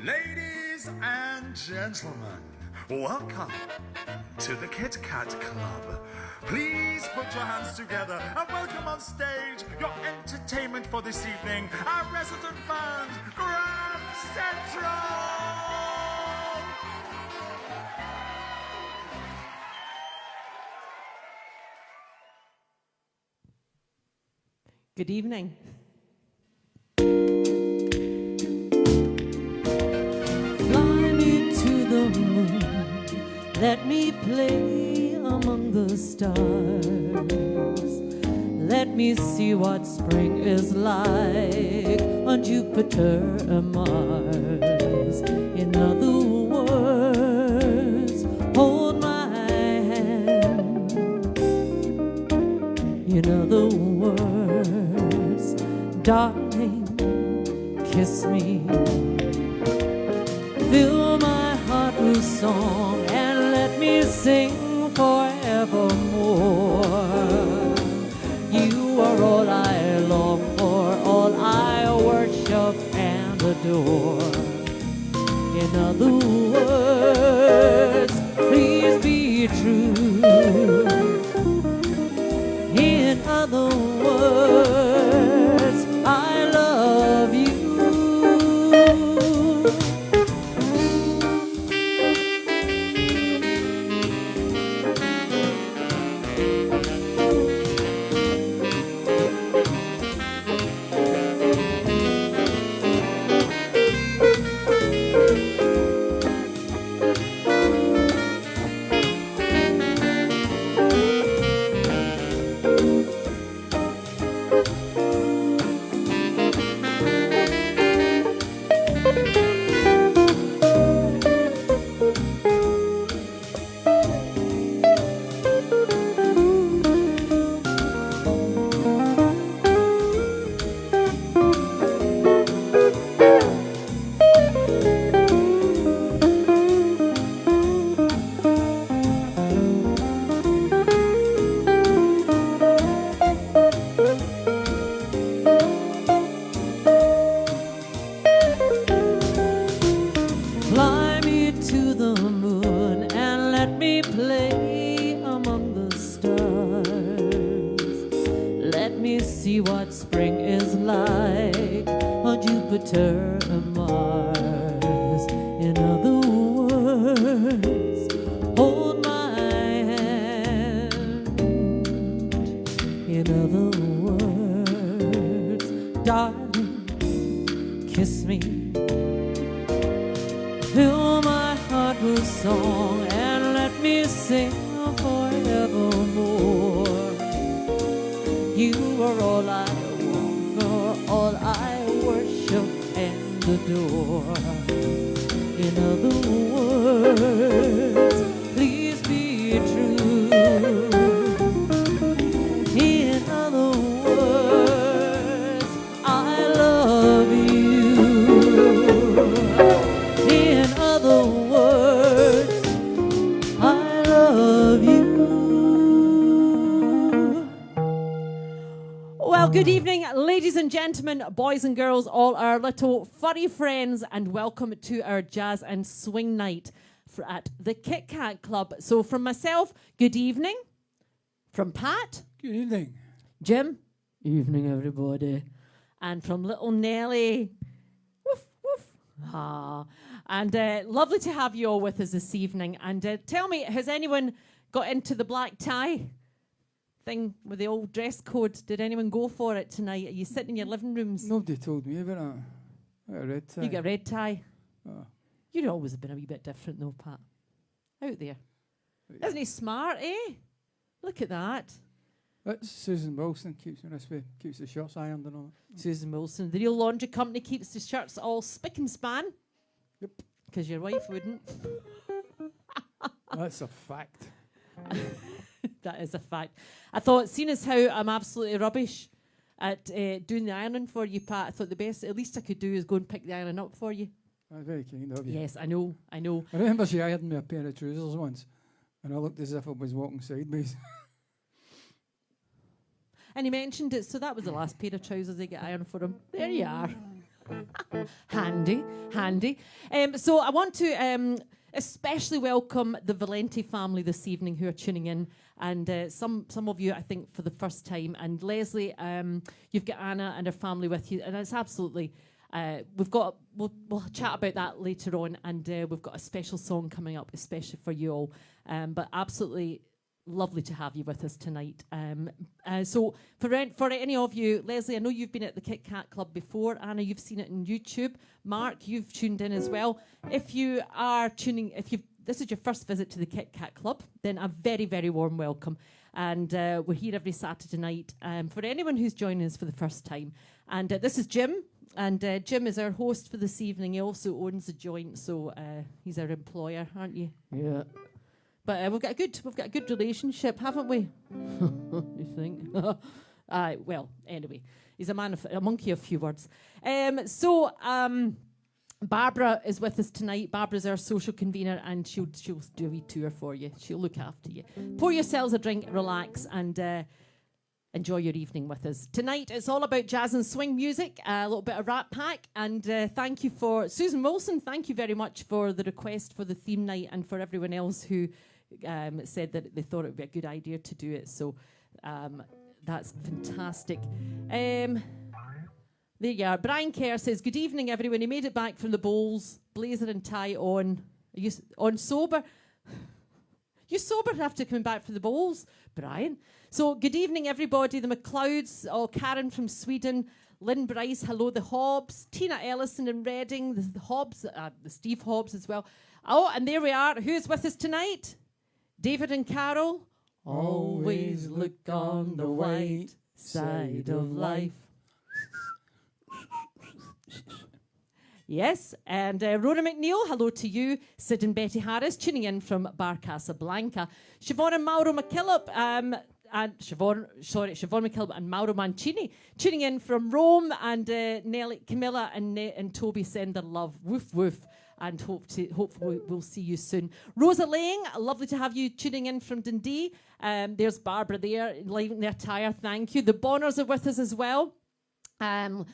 Ladies and gentlemen, welcome to the Kit Kat Klub. Please put your hands together and welcome on stage your entertainment for this evening, our resident band, Grand Central! Good evening. Fly me to the moon, let me play among the stars. Let me see what spring is like on Jupiter and Mars. In other words, hold my hand. In other words, darling, kiss me. Fill my heart with song and let me sing forevermore. You are all I long for, all I worship and adore. In other words, please be true. In other words, I love you. Fly me to the moon and let me play among the stars. Let me see what spring is like on Jupiter and Mars. In other words, hold my hand. In other words, darling, kiss me. Fill my heart with song and let me sing forevermore. You are all I want for, all I worship and adore. In other words, please be true. In other words, I love you. In other words, I love you. Well, good evening, ladies and gentlemen, boys and girls, all our little furry friends, and welcome to our jazz and swing night at the Kit Kat Klub. So from myself, good evening. From Pat. Good evening. Jim. Evening, everybody. And from little Nelly. Woof, woof. Ah. And lovely to have you all with us this evening. And tell me, has anyone got into the black tie thing with the old dress code? Did anyone go for it tonight? Are you sitting in your living rooms? Nobody told me about it. I got a red tie. You got a red tie? Oh. You'd always have been a wee bit different though, Pat. Out there. Yeah. Isn't he smart, eh? Look at that. That's Susan Wilson keeps me this way, keeps the shirts ironed and all that. Susan Wilson. The real laundry company keeps the shirts all spick and span. Yep. Because your wife wouldn't. That's a fact. That is a fact. I thought, seeing as how I'm absolutely rubbish at doing the ironing for you, Pat, I thought the best, at least I could do is go and pick the iron up for you. That's very kind of you. Yes, I know. I remember she ironed me a pair of trousers once, and I looked as if I was walking sideways. And he mentioned it, so that was the last pair of trousers they get ironed for him. There you are. Handy, handy. So I want to especially welcome the Valente family this evening who are tuning in, and some of you, I think, for the first time. And Leslie, you've got Anna and her family with you, and it's absolutely. We'll chat about that later on, and we've got a special song coming up, especially for you all. But absolutely lovely to have you with us tonight. So for any of you, Leslie, I know you've been at the Kit Kat Club before. Anna, you've seen it on YouTube. Mark, you've tuned in as well. If you are this is your first visit to the Kit Kat Club, then a very, very warm welcome. And we're here every Saturday night. For anyone who's joining us for the first time, and this is Jim. And Jim is our host for this evening. He also owns the joint, so he's our employer, aren't you? Yeah. But we've got a good relationship, haven't we? You think? Well, anyway, he's a monkey of few words. Barbara is with us tonight. Barbara's our social convener, and she'll do a wee tour for you. She'll look after you. Pour yourselves a drink, relax, and enjoy your evening with us. Tonight, it's all about jazz and swing music, a little bit of Rat Pack, and thank you for Susan Wilson. Thank you very much for the request for the theme night, and for everyone else who said that they thought it would be a good idea to do it. So that's fantastic. There you are. Brian Kerr says, good evening, everyone. He made it back from the bowls, blazer and tie on. Are you on sober? You sober after coming back from the bowls, Brian. So good evening, everybody. The McLeods, Karen from Sweden, Lynn Bryce, hello, the Hobbs, Tina Ellison in Reading, the Hobbs, the Steve Hobbs as well. Oh, and there we are. Who's with us tonight? David and Carol. Always look on the white side of life. Yes, and Rona McNeil, hello to you. Sid and Betty Harris, tuning in from Bar Casablanca. Siobhan and Mauro McKillop, Siobhan McKillop and Mauro Mancini, tuning in from Rome, and Nelly, Camilla and Toby send their love. Woof, woof. And hopefully we'll see you soon. Rosa Lang, lovely to have you tuning in from Dundee. There's Barbara there, lighting their tire, thank you. The Bonners are with us as well. And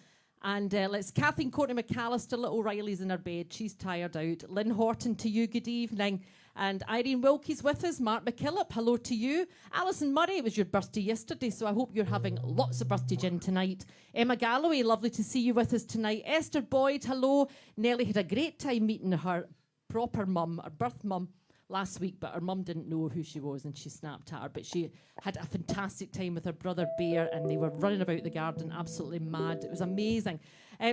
let's Kathleen Courtney McAllister, little Riley's in her bed. She's tired out. Lynn Horton to you, good evening. And Irene Wilkie's with us. Mark McKillop, hello to you. Alison Murray, it was your birthday yesterday, so I hope you're having lots of birthday gin tonight. Emma Galloway, lovely to see you with us tonight. Esther Boyd, hello. Nellie had a great time meeting her proper mum, her birth mum, last week, but her mum didn't know who she was and she snapped at her. But she had a fantastic time with her brother Bear, and they were running about the garden absolutely mad. It was amazing.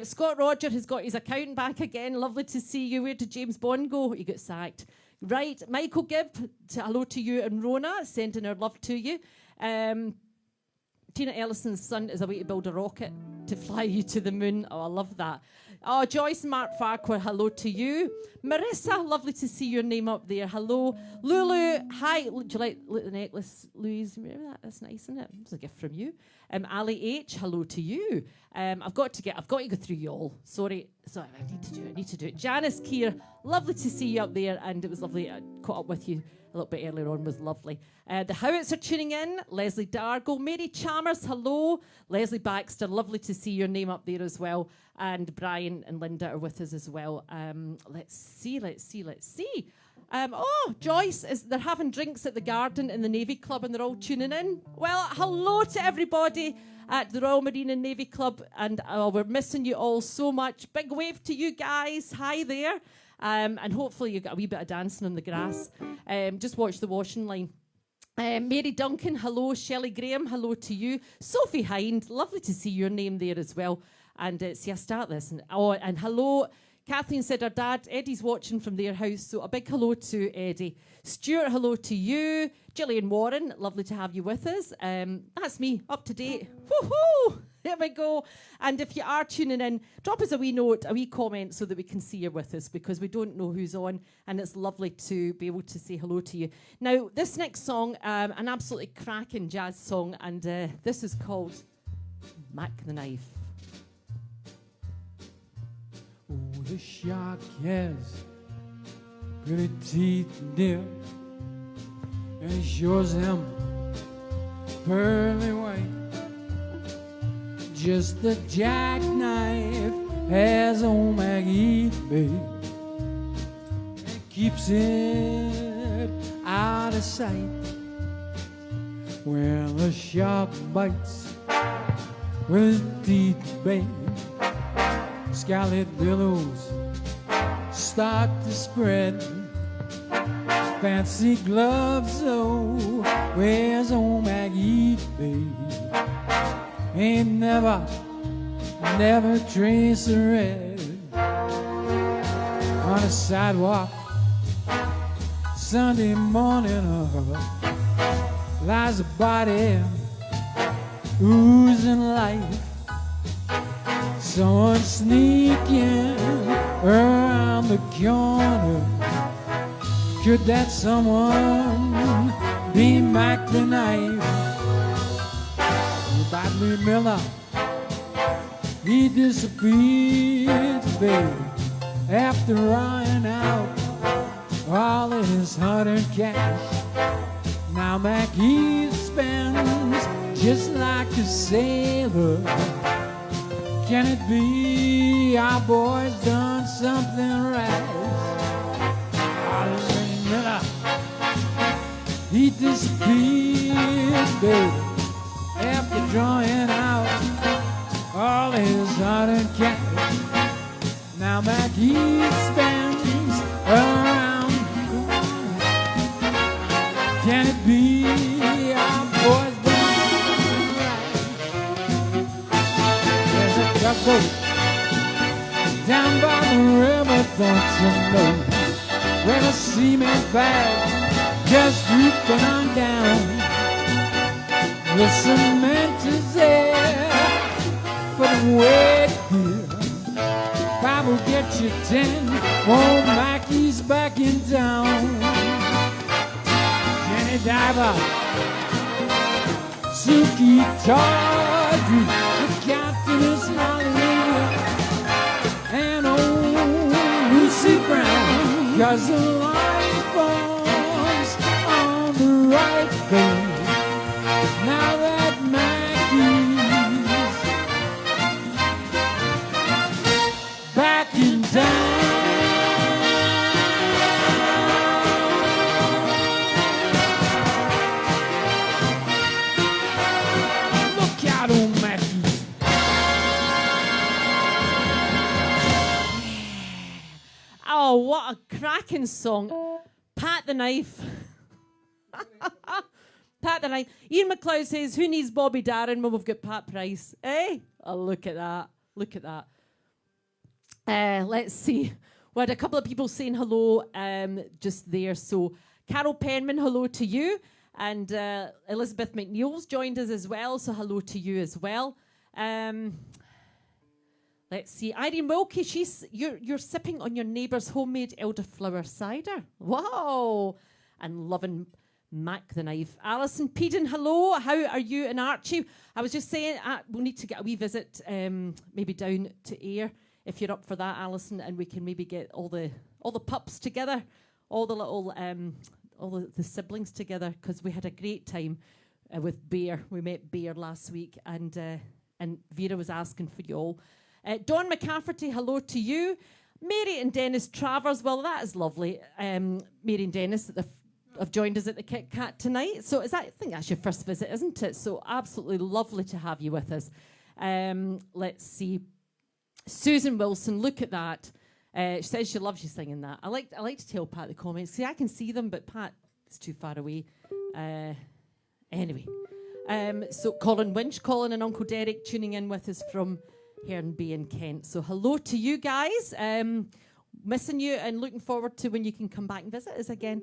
Scott Roger has got his accountant back again. Lovely to see you. Where did James Bond go? He got sacked. Right, Michael Gibb, hello to you and Rona, sending her love to you. Tina Ellison's son is away to build a rocket to fly you to the moon. Oh, I love that. Oh, Joyce and Mark Farquhar, hello to you. Marissa, lovely to see your name up there. Hello. Lulu, hi. Do you like the necklace, Louise? Remember that? That's nice, isn't it? It's a gift from you. Ali H, hello to you. I've got to go through you all. Sorry, I need to do it. Janice Keir, lovely to see you up there, and it was lovely. I caught up with you a little bit earlier on, was lovely. The Howitts are tuning in. Leslie Dargo, Mary Chalmers, hello. Leslie Baxter, lovely to see your name up there as well. And Brian and Linda are with us as well. Let's see. Joyce, they're having drinks at the garden in the Navy Club, and they're all tuning in. Well, hello to everybody at the Royal Marine and Navy Club, and we're missing you all so much. Big wave to you guys. Hi there. And hopefully you got a wee bit of dancing on the grass. Just watch the washing line. Mary Duncan, hello. Shelley Graham, hello to you. Sophie Hind, lovely to see your name there as well. And see, I start this. And hello. Kathleen said her dad, Eddie's watching from their house, so a big hello to Eddie. Stuart, hello to you. Gillian Warren, lovely to have you with us. That's me, up to date. Woohoo! There we go. And if you are tuning in, drop us a wee note, a wee comment, so that we can see you're with us, because we don't know who's on, and it's lovely to be able to say hello to you. Now, this next song, an absolutely cracking jazz song, and this is called Mac the Knife. Oh, the shark has pretty teeth, dear, and he shows them pearly white. Just the jackknife has old Maggie, babe, and keeps it out of sight. Where the shark bites with his teeth, babe, scarlet billows start to spread. Fancy gloves, oh, where's old Maggie, babe? Ain't never trace of red. On a sidewalk, Sunday morning, lies a body oozing life. Someone sneaking around the corner. Could that someone be Mac the Knife? Bradley Miller, he disappeared, babe, after running out all of his hard-earned cash. Now Mac, he spends just like a sailor. Can it be our boy's done something rash? Bradley Miller, he disappeared, babe, after drawing out all his hard-earned cash. Now Mac, he spends around. Can it be our boys done right? There's a tugboat down by the river, don't you know, where the cement bag just drooping on down. The cement is there for the weight here. Five will get you 10. Old Mackey's back in town. Jenny Diver, Suki Tawdry, the captain is Hallelujah, and old Lucy Brown, 'cause the line falls on the right thing. Now that Mackey's back in town. Look out on Mackey's. Oh, what a cracking song. Pat the Knife. Pat the Knife. Ian McLeod says, who needs Bobby Darin when we've got Pat Price? Eh? Oh, look at that. Look at that. Let's see. We had a couple of people saying hello just there. So Carol Penman, hello to you. And Elizabeth McNeil's joined us as well. So hello to you as well. Let's see. Irene Wilkie, you're sipping on your neighbour's homemade elderflower cider. Wow. And loving Mac the Knife. Alison Peden, hello. How are you and Archie? I was just saying we'll need to get a wee visit maybe down to Ayr if you're up for that, Alison, and we can maybe get all the pups together, all the little all the siblings together, because we had a great time with Bear. We met Bear last week, and Vera was asking for you all. Dawn McCafferty, hello to you. Mary and Dennis Travers, well, that is lovely. Mary and Dennis have joined us at the Kit Kat tonight. So I think that's your first visit, isn't it? So absolutely lovely to have you with us. Let's see. Susan Wilson, look at that. She says she loves you singing that. I like to tell Pat the comments. See, I can see them, but Pat is too far away. Anyway. So Colin Winch, Colin and Uncle Derek tuning in with us from Herne Bay in Kent. So hello to you guys. Missing you and looking forward to when you can come back and visit us again.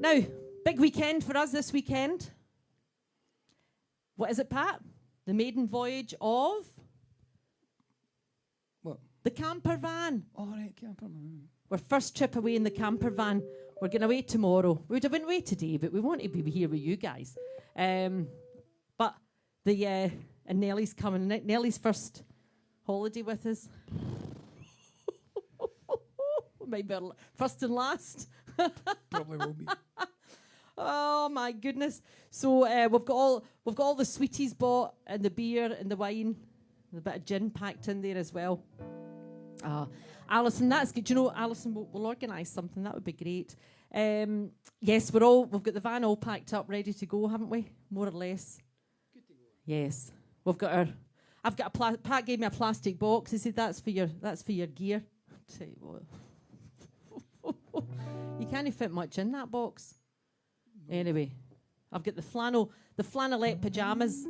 Now, big weekend for us this weekend. What is it, Pat? The maiden voyage of? What? The camper van. All right, camper van. Our first trip away in the camper van. We're going away tomorrow. We would have been away today, but we want to be here with you guys. But and Nellie's coming. Nellie's first holiday with us. Maybe our first and last. Probably will be. Oh my goodness! So we've got all the sweeties bought, and the beer and the wine, and a bit of gin packed in there as well. Alison, that's good. Do you know, Alison, we'll organise something. That would be great. Yes, we've got the van all packed up, ready to go, haven't we? More or less. Good to go. Yes, we've got I've got Pat gave me a plastic box. He said that's for your gear. Tell you what, you can't fit much in that box. Anyway, I've got the flannelette pajamas.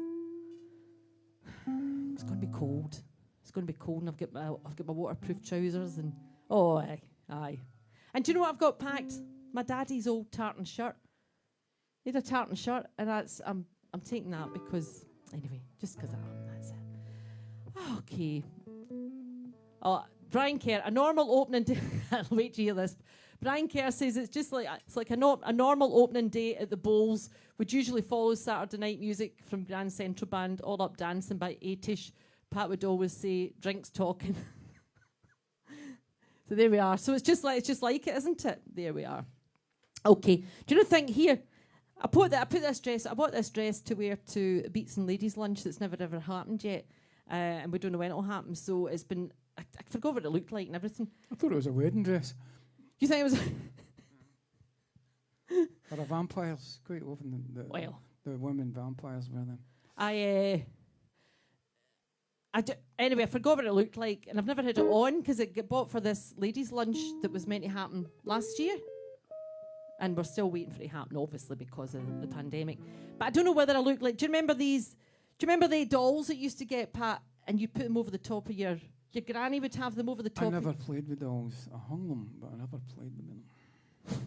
It's going to be cold. It's going to be cold, and I've got my waterproof trousers and aye. And do you know what I've got packed? My daddy's old tartan shirt. He had a tartan shirt, and I'm taking that because anyway, just because that's it. Okay. Brian Kerr, a normal opening day. I'll wait to hear this. Brian Kerr says it's like a normal opening day at the Bowls would usually follow Saturday night music from Grand Central Band, All Up Dancing by 8ish. Pat would always say, drinks talking. So there we are. So it's just like it, isn't it? There we are. Okay. Do you know think here? I bought this dress to wear to a Beats and Ladies lunch that's never ever happened yet. And we don't know when it'll happen. So it's been I forgot what it looked like and everything. I thought it was a wedding dress. You think it was For a vampires, quite often the women vampires wear them. Anyway, I forgot what it looked like, and I've never had it on because it got bought for this ladies' lunch that was meant to happen last year, and we're still waiting for it to happen, obviously because of the pandemic. But I don't know whether I look like. Do you remember these? Do you remember the dolls that used to get, Pat, and you put them over the top of your granny would have them over the top? I never played with dolls. I hung them, but I never played them in them.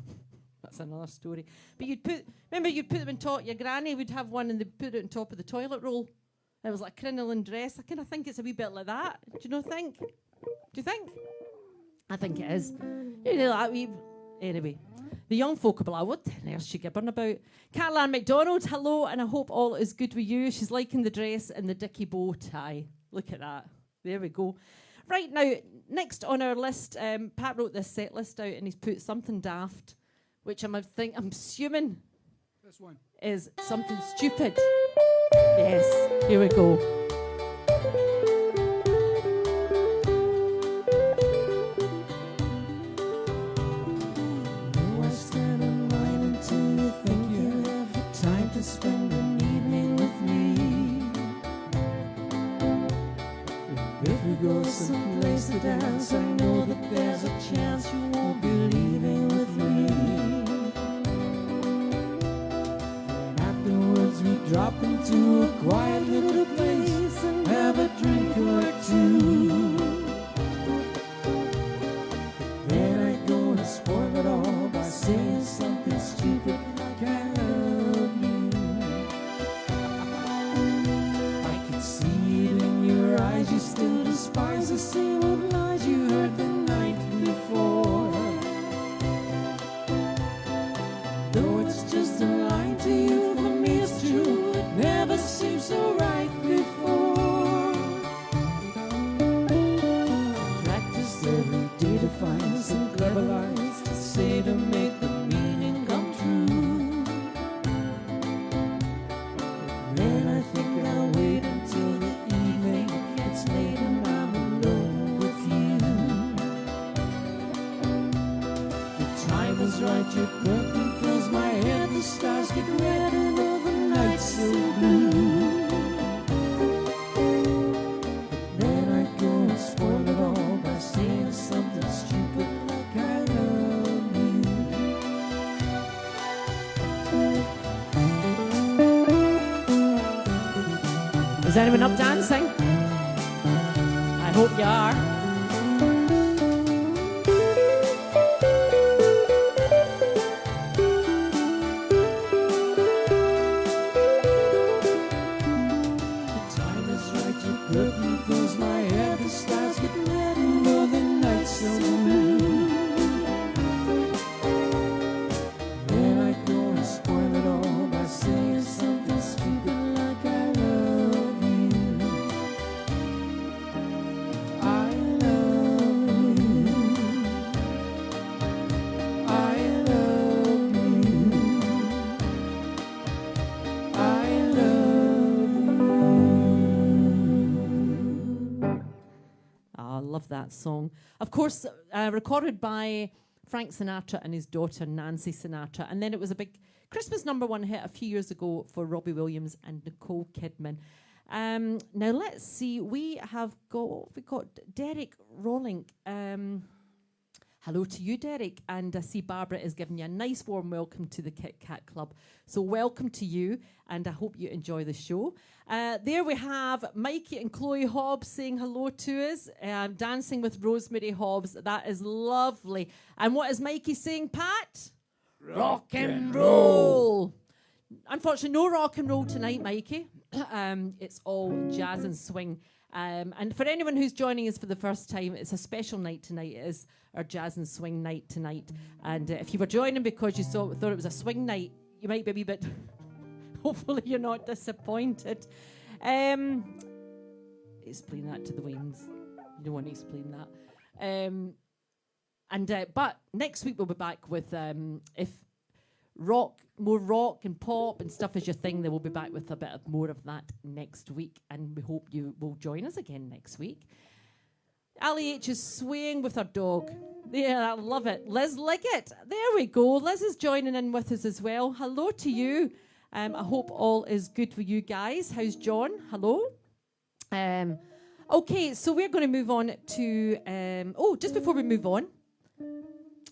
That's another story. But you'd put them on top. Your granny would have one, and they'd put it on top of the toilet roll. It was like a crinoline dress. I kind of think it's a wee bit like that. Do you know? Do you think? I think it is. You know, that wee. Anyway, the young folk will be like, what the hell is she gibbering about? Caroline McDonald, hello, and I hope all is good with you. She's liking the dress and the dicky bow tie. Look at that. There we go. Right, now, next on our list, Pat wrote this set list out and he's put something daft, which I'm assuming This one is something stupid. Yes, here we go. Why stand in line until you think you have the time to spend an evening with me? If we go someplace to dance, I know that there's a chance you won't be leaving with me. And afterwards we drop into a quiet little place and have a drink or two. Then I go and spoil it all by saying something stupid like I love you. I can see it in your eyes, you still despise the same old lies you heard the night before. Though it's just a line to you, for me it's true, it never seemed so right before. Practice every day to find some clever lines to say to make the meaning come true. Then I think I'll wait until the evening, it's late and I'm alone with you. The time is right, your perfume fills my head, the stars get red and all the nights so blue. Then I go and spoil it all by saying something stupid like I love you. Is anyone up dancing? I hope you are. The time is right, your perfume fills my head, the stars get red and all the nights so blue. Then I go and spoil it all by saying something stupid like I love you. I love you. I love you. I love you. that song. Of course, recorded by Frank Sinatra and his daughter Nancy Sinatra. And then it was a big Christmas #1 hit a few years ago for Robbie Williams and Nicole Kidman. Now let's see. We got Derek Rolling. Hello to you, Derek. And I see Barbara is giving you a nice warm welcome to the Kit Kat Club. So welcome to you, and I hope you enjoy the show. There we have Mikey and Chloe Hobbs saying hello to us, dancing with Rosemary Hobbs. That is lovely. And what is Mikey saying, Pat? Rock and roll. Unfortunately, no rock and roll tonight, Mikey. It's all jazz and swing. And for anyone who's joining us for the first time, it's a special night tonight. It is our jazz and swing night tonight. And if you were joining because you thought it was a swing night, you might be a wee bit... Hopefully you're not disappointed. Explain that to the Waynes. You don't want to explain that. But next week we'll be back with if more rock and pop and stuff is your thing, then we'll be back with a bit of more of that next week, and we hope you will join us again next week. Ali H is swaying with her dog. Yeah, I love it. Liz Liggett. There we go. Liz is joining in with us as well. Hello to you. I hope all is good with you guys. How's John? Hello. Okay, so we're going to move on to... just before we move on,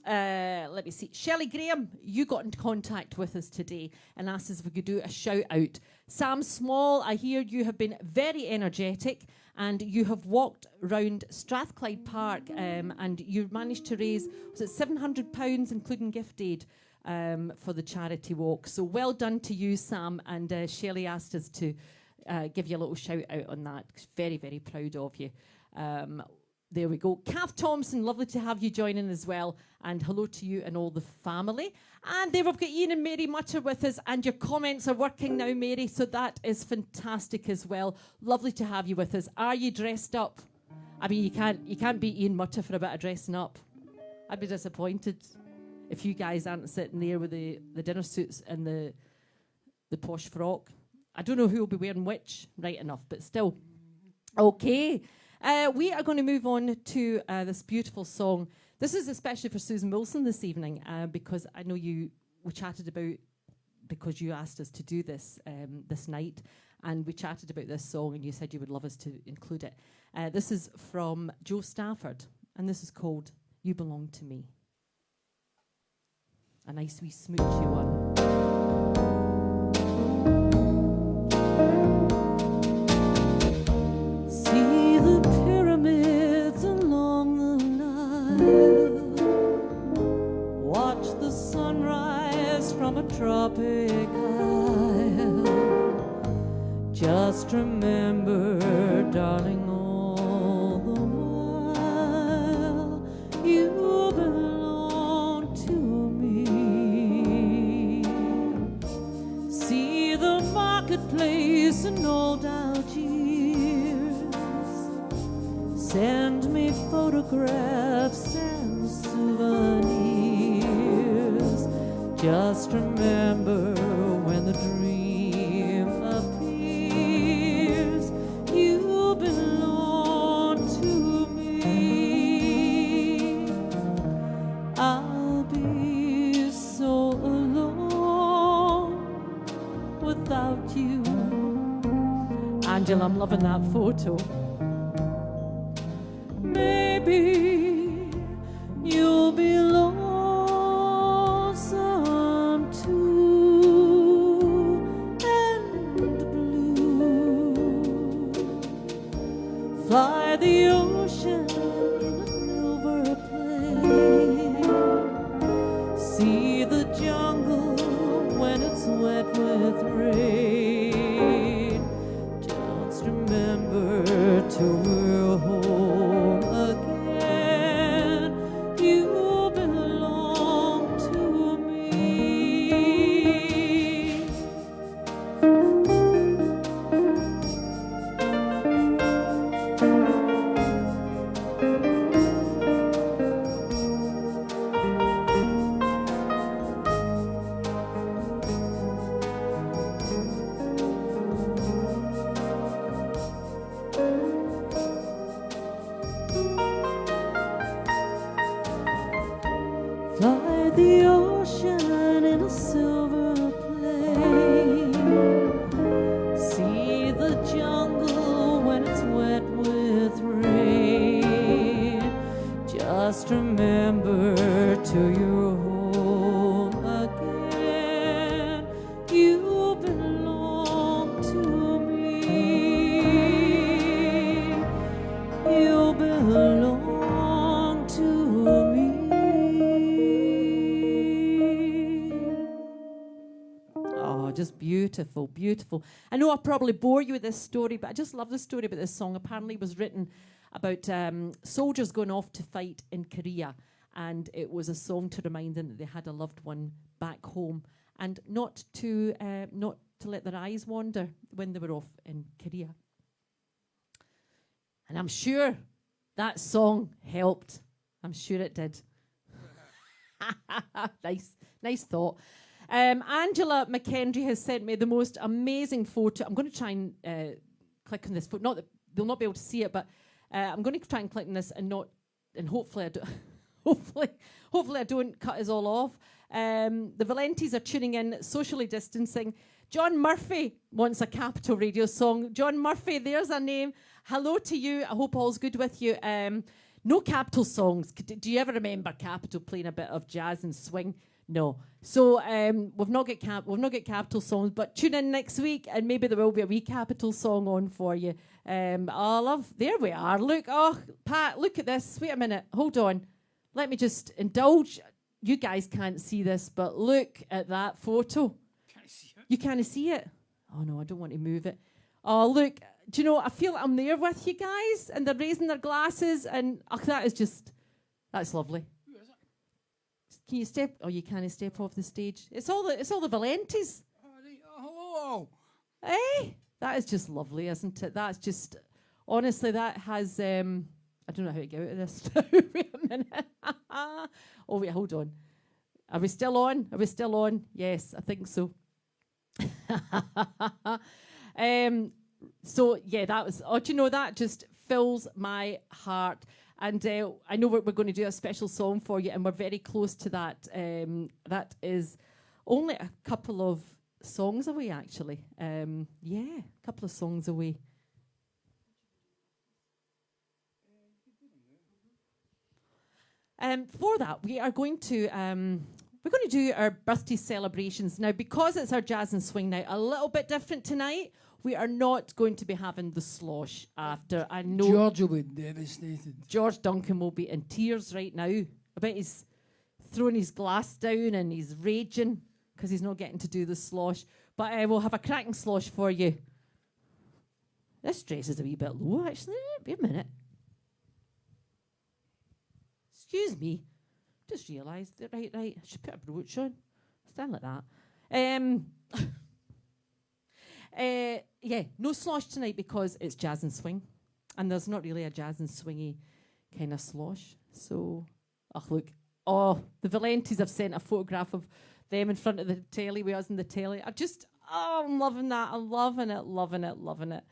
let me see. Shelley Graham, you got in contact with us today and asked us if we could do a shout out. Sam Small, I hear you have been very energetic and you have walked round Strathclyde Park and you've managed to raise, was it £700 including gift aid for the charity walk. So well done to you, Sam. And Shelley asked us to give you a little shout out on that. Very, very proud of you. There we go. Kath Thompson, lovely to have you joining as well. And hello to you and all the family. And there we've got Ian and Mary Mutter with us. And your comments are working now, Mary. So that is fantastic as well. Lovely to have you with us. Are you dressed up? I mean, you can't beat Ian Mutter for a bit of dressing up. I'd be disappointed if you guys aren't sitting there with the dinner suits and the posh frock. I don't know who will be wearing which, right enough, but still. Okay. We are going to move on to this beautiful song. This is especially for Susan Wilson this evening because I know we chatted about, because you asked us to do this this night, and we chatted about this song and you said you would love us to include it. This is from Joe Stafford and this is called You Belong to Me. A nice wee smoochy one. Tropic isle. Just remember, darling, all the while you belong to me. See the marketplace in old Algiers. Send me photographs and souvenirs. Just remember when the dream appears, you belong to me. I'll be so alone without you. Angela, I'm loving that photo. Maybe you'll be lonesome fly the ocean over a plane. See the jungle when it's wet with rain. Just remember till we're home again, you belong to me. beautiful, beautiful. I know I probably bore you with this story, but I just love the story about this song. Apparently it was written about soldiers going off to fight in Korea, and it was a song to remind them that they had a loved one back home, and not to let their eyes wander when they were off in Korea. And I'm sure that song helped. I'm sure it did. Nice thought. Angela McKendry has sent me the most amazing photo. I'm going to try and click on this photo. Not that they'll not be able to see it, but I'm going to try and click on this and hopefully I do, hopefully I don't cut us all off. The Valentes are tuning in, socially distancing. John Murphy wants a Capital Radio song. John Murphy, there's a name. Hello to you. I hope all's good with you. No Capital songs. Do you ever remember Capital playing a bit of jazz and swing? No. So we've not got Capital songs, but tune in next week and maybe there will be a wee Capital song on for you. There we are. Look, Pat, look at this. Wait a minute. Hold on. Let me just indulge. You guys can't see this, but look at that photo. Can I see it? You can't see it? Oh, no, I don't want to move it. Oh, look. Do you know, I feel I'm there with you guys, and they're raising their glasses, and that's lovely. Who is it? Can you step? Oh, you can't step off the stage. It's all the Valentes. Hello. Eh? That is just lovely, isn't it? That's just, honestly, that has, I don't know how to get out of this. Wait a minute. Oh, wait, hold on. Are we still on? Yes, I think so. So, yeah, that was, do you know, that just fills my heart. And I know we're going to do a special song for you, and we're very close to that. That is only a couple of songs away, actually. A couple of songs away. For that, we are going to do our birthday celebrations now. Because it's our jazz and swing night, a little bit different tonight. We are not going to be having the slosh after. I know George will be devastated. George Duncan will be in tears right now. I bet he's throwing his glass down and he's raging because he's not getting to do the slosh. But we'll have a cracking slosh for you. This dress is a wee bit low, actually. Wait a minute. Excuse me. Just realised it. Right. I should put a brooch on. Stand like that. No slosh tonight because it's jazz and swing. And there's not really a jazz and swingy kind of slosh. So, look. Oh, the Valentes have sent a photograph of them in front of the telly with us in the telly. I'm loving that. I'm loving it.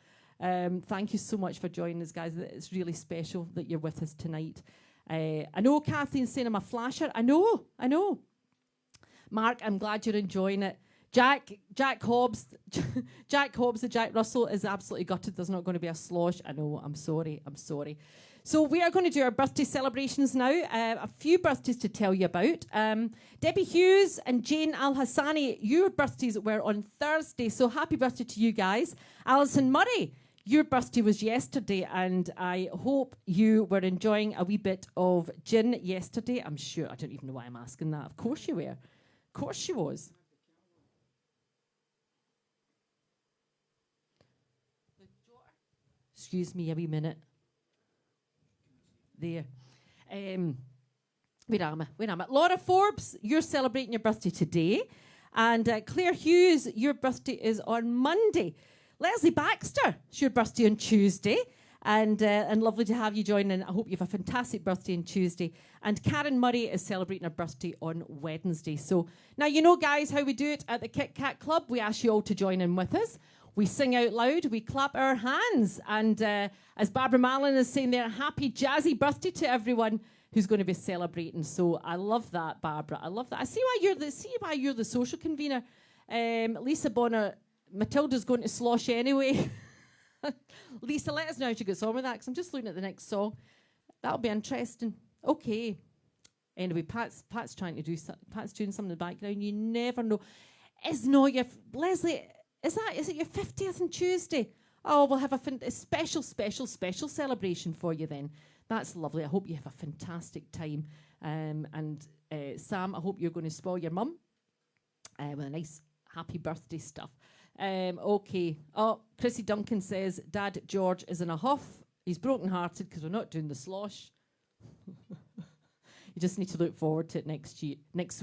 Thank you so much for joining us, guys. It's really special that you're with us tonight. I know Kathleen's saying I'm a flasher. I know. Mark, I'm glad you're enjoying it. Jack Hobbs, the Jack Russell is absolutely gutted. There's not going to be a slosh. I know. I'm sorry. So we are going to do our birthday celebrations now. A few birthdays to tell you about. Debbie Hughes and Jane Al-Hassani, your birthdays were on Thursday. So happy birthday to you guys. Alison Murray, your birthday was yesterday, and I hope you were enjoying a wee bit of gin yesterday. I'm sure. I don't even know why I'm asking that. Of course you were. Of course she was. Excuse me a wee minute. There. Where am I? Laura Forbes, you're celebrating your birthday today. And Claire Hughes, your birthday is on Monday. Leslie Baxter, it's your birthday on Tuesday. And lovely to have you join in. I hope you have a fantastic birthday on Tuesday. And Karen Murray is celebrating her birthday on Wednesday. So now you know, guys, how we do it at the Kit Kat Club. We ask you all to join in with us. We sing out loud, we clap our hands. And as Barbara Mallon is saying there, happy jazzy birthday to everyone who's going to be celebrating. So I love that, Barbara. I love that. I see why you're the social convener. Lisa Bonner, Matilda's going to slosh anyway. Lisa, let us know how she gets on with that, because I'm just looking at the next song. That'll be interesting. Okay. Anyway, Pat's trying to do Pat's doing something in the background. You never know. Leslie, is it your 50th on Tuesday? Oh, we'll have a special celebration for you then. That's lovely. I hope you have a fantastic time. And Sam, I hope you're going to spoil your mum with a nice happy birthday stuff. Okay. Oh, Chrissy Duncan says, Dad George is in a huff. He's broken-hearted because we're not doing the slosh. You just need to look forward to it next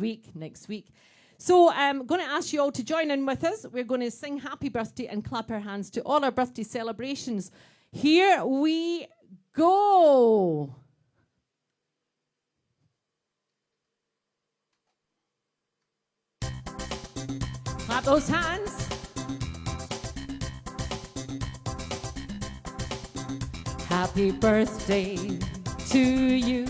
week. So I'm going to ask you all to join in with us. We're going to sing happy birthday and clap our hands to all our birthday celebrations. Here we go. Clap those hands. Happy birthday to you.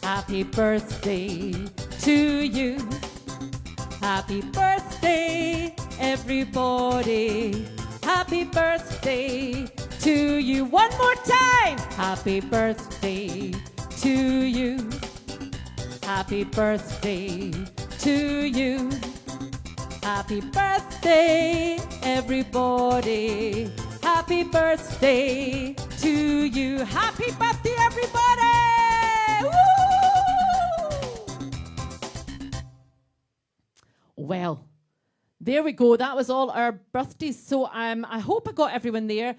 Happy birthday to you. Happy birthday, everybody. Happy birthday to you. One more time. Happy birthday to you. Happy birthday to you. Happy birthday, everybody. Happy birthday to you. Happy birthday, everybody. Woo! Well, there we go. That was all our birthdays. So I hope I got everyone there.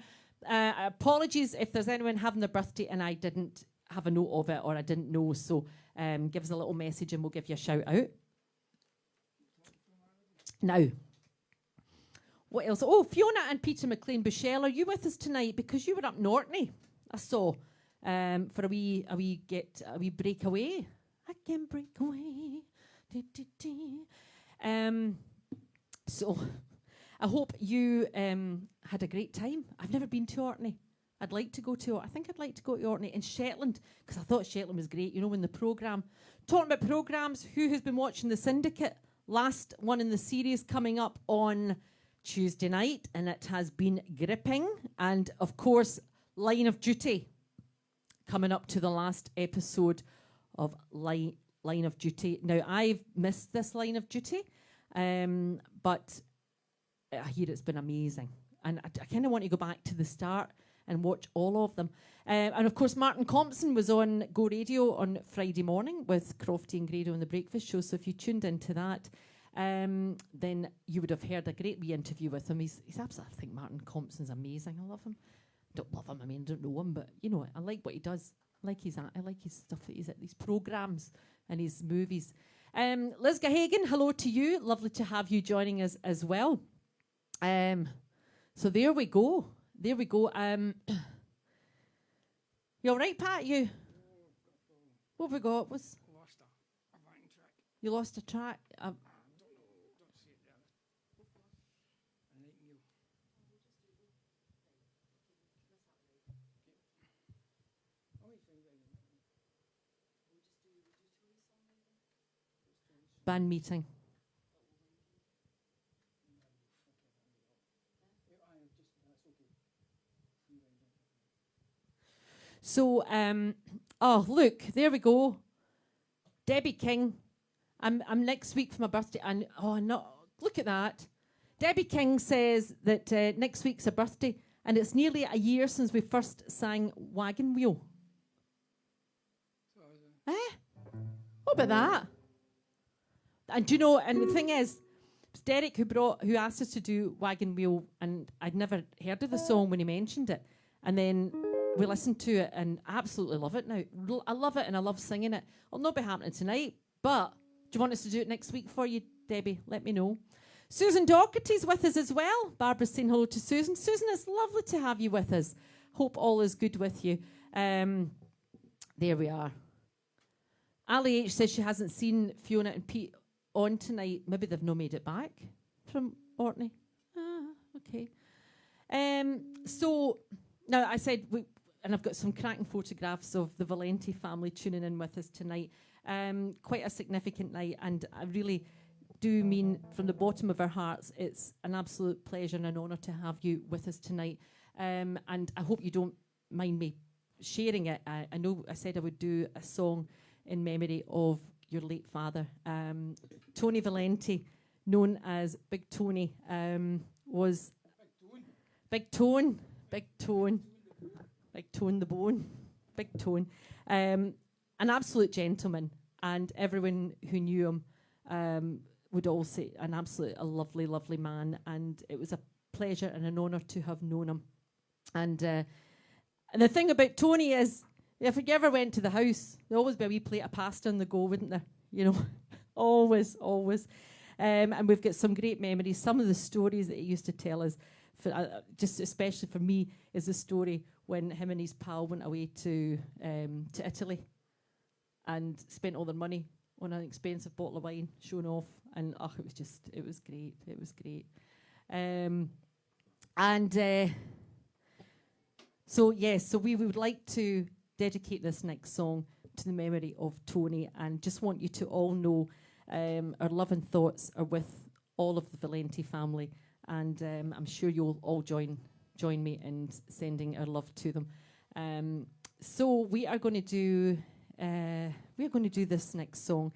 Apologies if there's anyone having their birthday and I didn't have a note of it or I didn't know. So give us a little message and we'll give you a shout out. Now, what else? Oh, Fiona and Peter McLean Bushell, are you with us tonight? Because you were up Nortney, I saw, for a wee breakaway. I can break away. So, I hope you had a great time. I've never been to Orkney. I'd like to go to. I think I'd like to go to Orkney in Shetland because I thought Shetland was great. You know, when the programme, talking about programmes, who has been watching The Syndicate? Last one in the series coming up on Tuesday night, and it has been gripping. And of course, Line of Duty coming up to the last episode of Line of Duty. Now, I've missed this Line of Duty, but I hear it's been amazing. And I kind of want to go back to the start and watch all of them. And of course, Martin Compson was on Go Radio on Friday morning with Crofty and Grado on the Breakfast Show. So if you tuned into that, then you would have heard a great wee interview with him. He's absolutely, I think Martin Compson's amazing. I love him. Don't love him, I mean, don't know him, but you know, I like what he does. I like his stuff that he's at, these programmes and his movies. Liz Gahagan, hello to you. Lovely to have you joining us as well. So there we go. There we go. You all right, Pat? You? What have we got? Lost a backing track. You lost a track? Don't see it there. A night meal. Band meeting. So, oh, look, there we go. Debbie King. I'm next week for my birthday. And, oh, no, look at that. Debbie King says that next week's her birthday. And it's nearly a year since we first sang Wagon Wheel. What about that? And do you know, and the thing is, it's Derek who asked us to do Wagon Wheel. And I'd never heard of the song when he mentioned it. And then we listened to it and absolutely love it now. I love it and I love singing it. It'll not be happening tonight, but do you want us to do it next week for you, Debbie? Let me know. Susan Doherty's with us as well. Barbara's saying hello to Susan. Susan, it's lovely to have you with us. Hope all is good with you. There we are. Ali H says she hasn't seen Fiona and Pete on tonight. Maybe they've not made it back from Orkney. Okay. So now I said and I've got some cracking photographs of the Valente family tuning in with us tonight. Quite a significant night, and I really do mean from the bottom of our hearts, it's an absolute pleasure and an honour to have you with us tonight. And I hope you don't mind me sharing it. I know I said I would do a song in memory of your late father. Tony Valente, known as Big Tony, was... Big Tone. Big Tone the Bone, Big Tone. An absolute gentleman, and everyone who knew him would all say a lovely, lovely man, and it was a pleasure and an honour to have known him. And the thing about Tony is, if you ever went to the house, there'd always be a wee plate of pasta on the go, wouldn't there? You know, always. And we've got some great memories. Some of the stories that he used to tell us, just especially for me, is the story when him and his pal went away to Italy and spent all their money on an expensive bottle of wine, showing off. And it was great. So we would like to dedicate this next song to the memory of Tony, and just want you to all know our love and thoughts are with all of the Valente family, and I'm sure you'll all join me in sending our love to them. So we are going to do this next song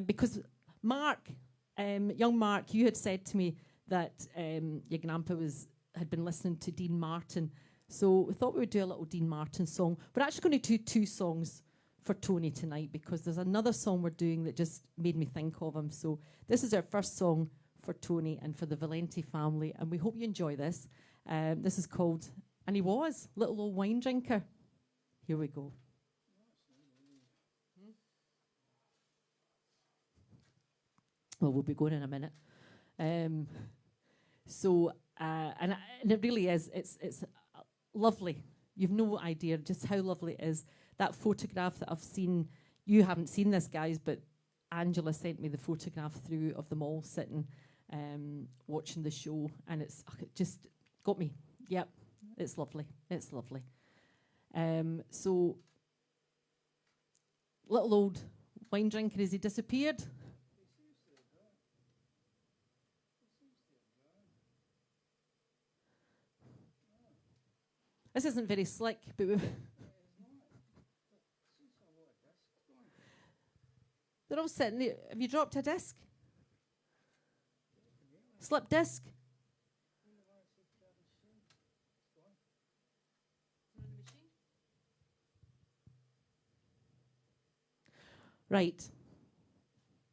because Mark, young Mark, you had said to me that your grandpa had been listening to Dean Martin. So we thought we would do a little Dean Martin song. We're actually going to do 2 songs for Tony tonight because there's another song we're doing that just made me think of him. So this is our first song for Tony and for the Valente family, and we hope you enjoy this. This is called And He Was, Little Old Wine Drinker. Here we go. Well, we'll be going in a minute. And it really is, it's lovely. You've no idea just how lovely it is. That photograph that I've seen, you haven't seen this, guys, but Angela sent me the photograph through of them all sitting, watching the show, and it just got me. Yep, it's lovely. So, little old wine drinker, has he disappeared? This isn't very slick, but they're all sitting there. Have you dropped a disc? Slip disc? Right.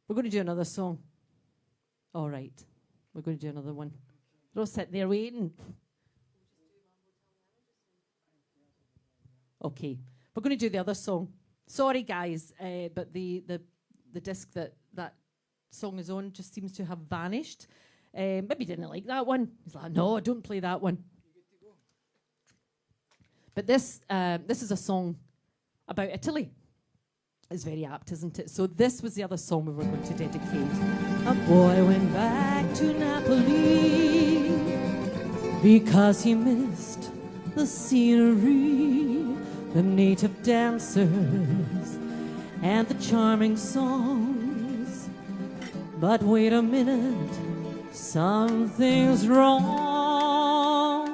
We're going to do another song. All right. We're going to do another one. They're all sitting there waiting. Okay, we're going to do the other song. Sorry, guys, but the disc that song is on just seems to have vanished. Maybe didn't like that one. He's like, no, don't play that one. But this is a song about Italy. It's very apt, isn't it? So this was the other song we were going to dedicate. A boy went back to Napoli because he missed the scenery, the native dancers, and the charming songs. But wait a minute, something's wrong.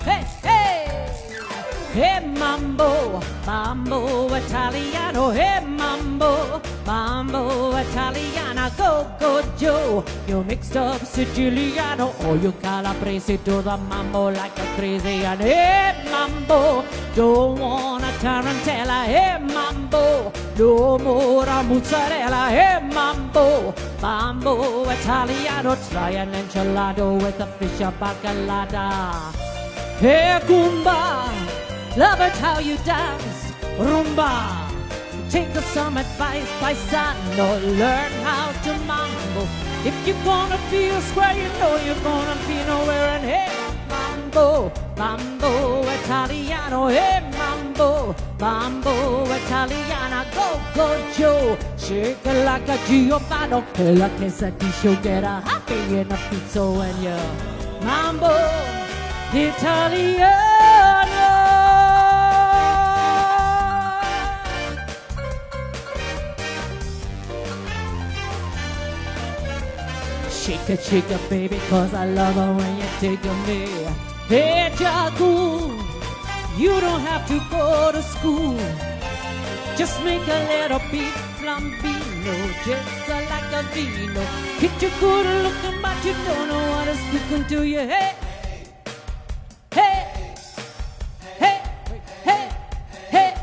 Hey, hey! Hey, mambo, mambo Italiano. Hey, mambo, mambo Italiana. Go, go, Joe. You mixed up Siciliano or you Calabrese to the mambo like a crazy. And hey, mambo, don't want a tarantella. Hey, mambo, no more a mozzarella. Hey, mambo, mambo Italiano. Try an enchilado with a fish of bacalada. Hey, Goomba, love it how you dance, rumba. Take some advice by Sano, learn how to mambo. If you're gonna feel square, you know you're gonna be nowhere. And hey, mambo, mambo Italiano. Hey, mambo, mambo Italiana. Go, go, Joe, shake it like a Giovanni. La quesadilla, get a happy in a pizza when you're mambo Italiano. Shake it, baby, cause I love it when you take me. Hey, Jagu, you don't have to go to school. Just make a little beat flambino, just like a vino. Hit you good looking, but you don't know what it's cooking to you. Hey, hey, hey, hey, hey,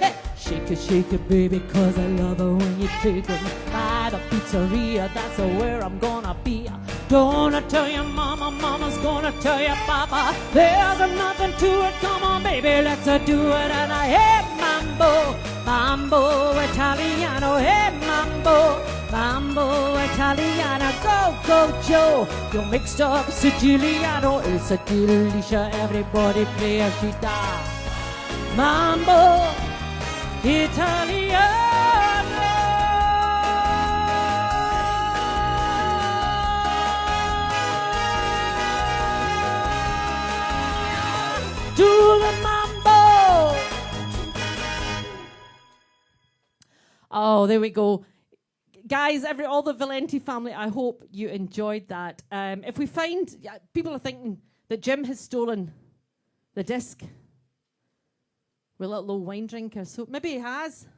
hey. Shake shake it, baby, 'cause I love her when you take it. By the pizzeria, that's where I'm gonna be. Gonna tell your mama, mama's gonna tell your papa. There's nothing to it, come on, baby, let's do it. And I hate mambo, mambo Italiano, hey mambo, mambo Italiano, go, go Joe. You mixed up Siciliano, it's a delicia, everybody play a guitar. Mambo Italiano. Do the mambo. Oh, there we go. Guys, all the Valente family, I hope you enjoyed that. If we find, people are thinking that Jim has stolen the disc. We're a little wine drinker, so maybe he has.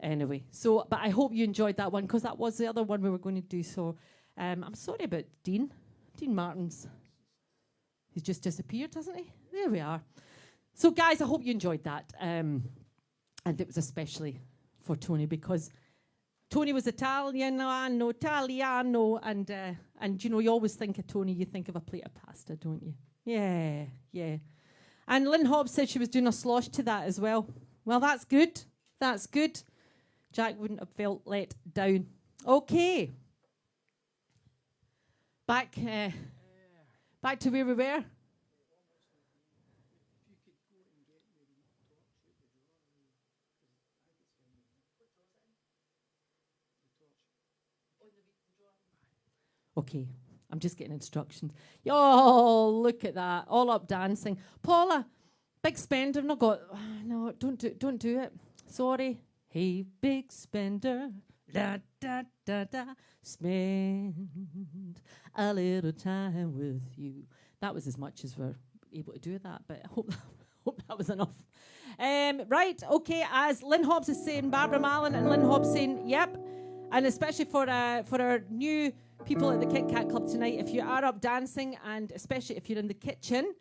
Anyway, so, but I hope you enjoyed that one, because that was the other one we were going to do. So I'm sorry about Dean Martins. He's just disappeared, hasn't he? There we are. So, guys, I hope you enjoyed that. And it was especially for Tony, because Tony was Italiano, and you know, you always think of Tony, you think of a plate of pasta, don't you? Yeah, yeah. And Lynn Hobbs said she was doing a slosh to that as well. Well, that's good. That's good. Jack wouldn't have felt let down. Okay. Back to where we were. Okay, I'm just getting instructions. Oh, look at that. All up dancing. Paula, big spender. No, don't do it. Sorry. Hey, big spender. Da, da, da, da. Spend a little time with you. That was as much as we're able to do that, but I hope that was enough. Right, okay, as Lynn Hobbs is saying, Barbara Mallon and Lynn Hobbs saying, yep. And especially for our new people at the Kit Kat Club tonight, if you are up dancing, and especially if you're in the kitchen,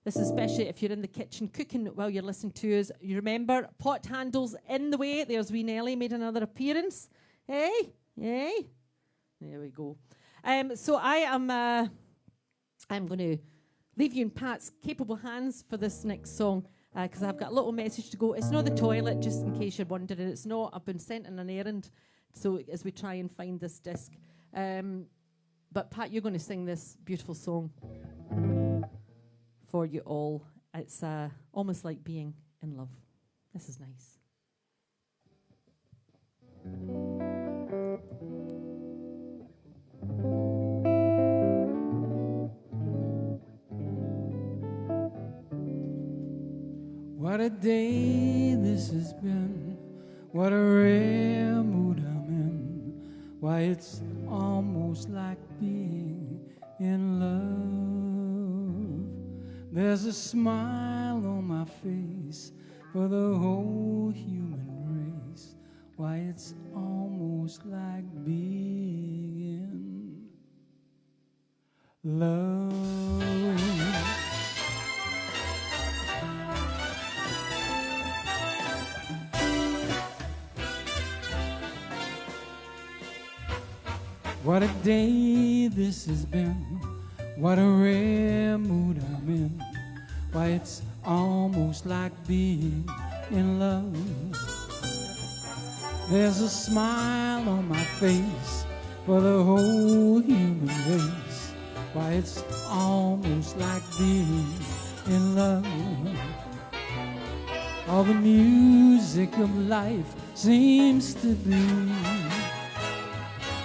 this is especially if you're in the kitchen cooking while you're listening to us, you remember, pot handles in the way. There's wee Nelly made another appearance. Hey? There we go. So I'm going to leave you in Pat's capable hands for this next song, because I've got a little message to go. It's not the toilet, just in case you're wondering. It's not. I've been sent on an errand, so as we try and find this disc. But Pat, you're going to sing this beautiful song for you all. It's almost like being in love. This is nice. What a day this has been. What a rare mood I'm in. Why, it's almost like being in love. There's a smile on my face for the whole human race. Why, it's almost like being in love. What a day this has been. What a rare mood I'm in. Why, it's almost like being in love. There's a smile on my face for the whole human race. Why, it's almost like being in love. All the music of life seems to be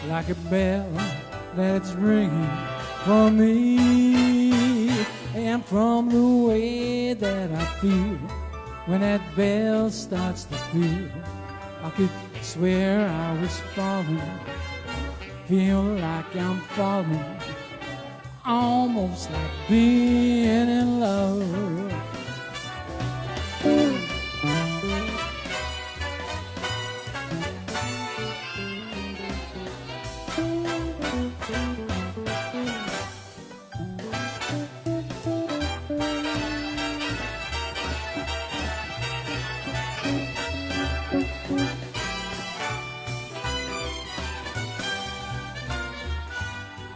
like a bell that's ringing for me. And from the way that I feel when that bell starts to peal, I could swear I was falling, feel like I'm falling, almost like being in love.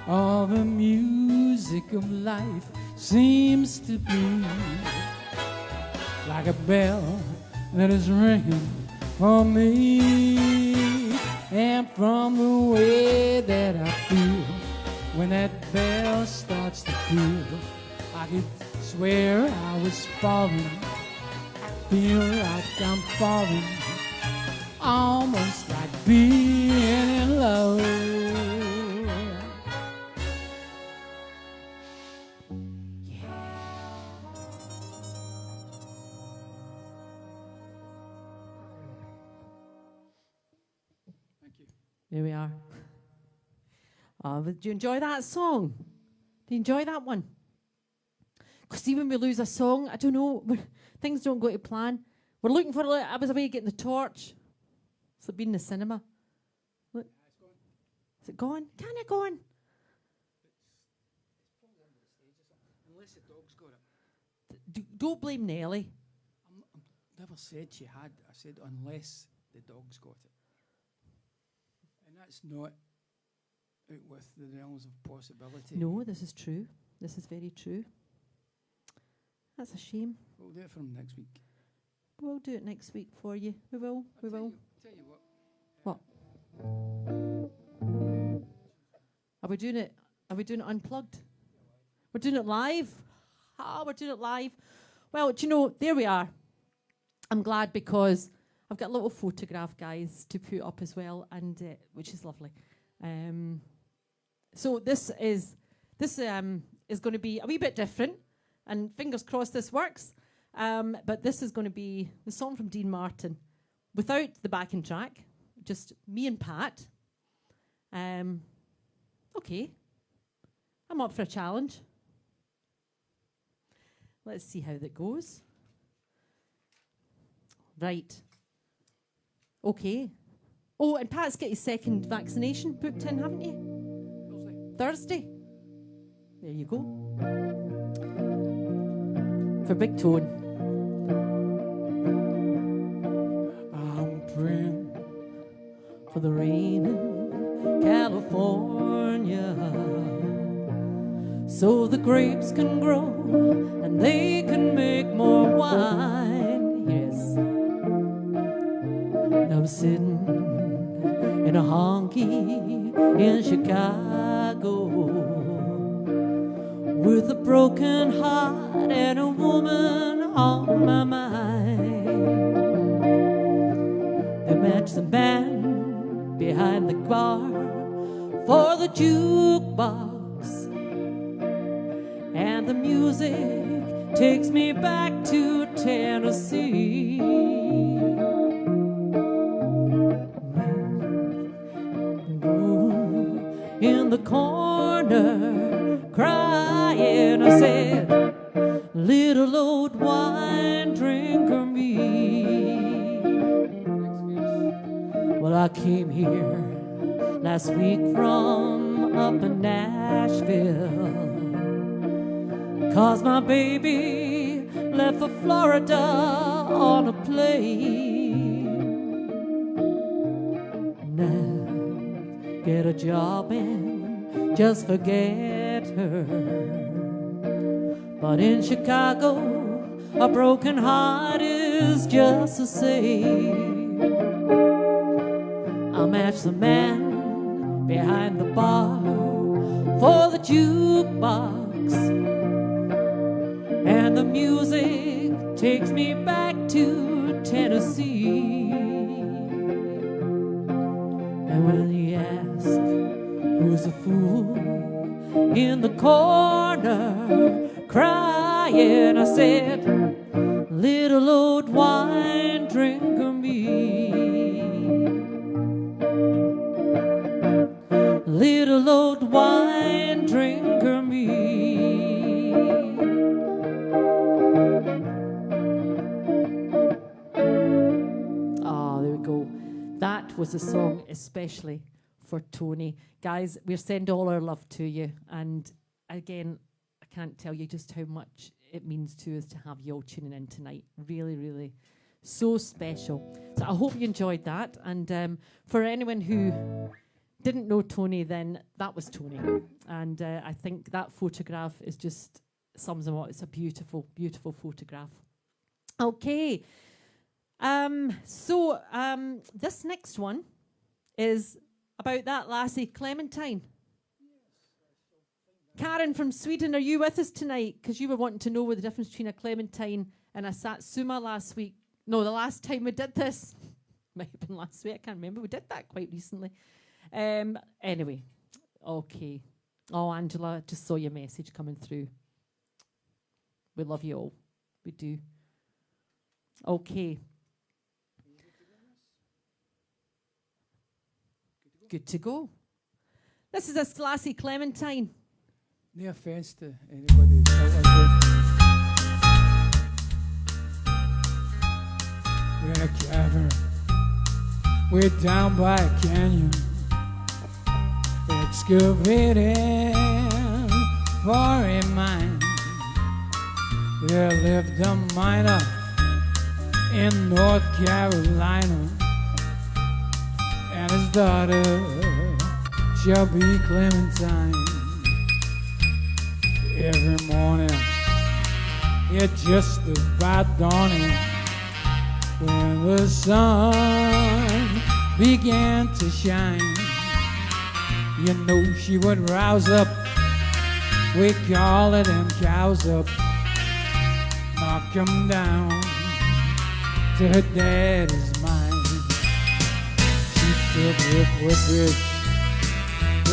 All the music of life seems to be like a bell that is ringing for me. And from the way that I feel when that bell starts to peal, I could swear I was falling, feel like I'm falling, almost like being in love. There we are. Did you enjoy that song? Did you enjoy that one? Because see, when we lose a song, I don't know, things don't go to plan. We're looking for, I was away getting the torch. It's like being in the cinema. Look. Is it gone? Can it go on? Unless the dog's got it. Don't blame Nelly. I never said she had. I said unless the dog's got it. And that's not out with the realms of possibility. No, this is true. This is very true. That's a shame. We'll do it from next week. We'll do it next week for you. We will. We will. Tell you what. What? Are we doing it? Are we doing it unplugged? We're doing it live. We're doing it live. Well, do you know, there we are. I'm glad because I've got a little photograph, guys, to put up as well, and which is lovely. So this is going to be a wee bit different, and fingers crossed this works. But this is going to be the song from Dean Martin, without the backing track, just me and Pat. Okay, I'm up for a challenge. Let's see how that goes. Right. Okay. Oh, and Pat's got his second vaccination booked in, haven't you? Thursday. There you go. For Big Tone. I'm praying For the rain in California, so the grapes can grow and they can make more wine. Yes. And I'm sitting in a honky in Chicago with a broken heart and a woman on my mind. They match the band behind the bar for the jukebox, and the music takes me back to Tennessee. In the corner, crying, I said, little old wine drinker me. Well, I came here last week from up in Nashville, 'cause my baby left for Florida on a plane. Now, get a job and just forget her. But in Chicago, a broken heart is just the same. I'll match the man behind the bar for the jukebox, and the music takes me back to Tennessee. And when he asks who's the fool in the corner crying, I said, little old wine drinker me. Little old wine drinker me. Oh, there we go. That was a song especially for Tony. Guys, we're sending all our love to you. And again, I can't tell you just how much it means to us to have you all tuning in tonight. Really, really so special. So I hope you enjoyed that. And for anyone who didn't know Tony, then that was Tony. And I think that photograph is just sums him up. It's a beautiful, beautiful photograph. Okay. So this next one is about that lassie, Clementine. Karen from Sweden, are you with us tonight? Because you were wanting to know what the difference between a Clementine and a Satsuma last week. No, the last time we did this. Might have been last week, I can't remember. We did that quite recently. Anyway, okay. Oh, Angela, just saw your message coming through. We love you all. We do. Okay. Good to go. This is a lassie, Clementine. No offense to anybody out there. We're in a cavern. We're down by a canyon, excavating for a mine. There lived a miner in North Carolina, and his daughter shall be Clementine. Every morning, it just about dawning, when the sun began to shine, you know she would rouse up, wake all of them cows up, knock 'em down to her daddy's mind. She took her footbridge,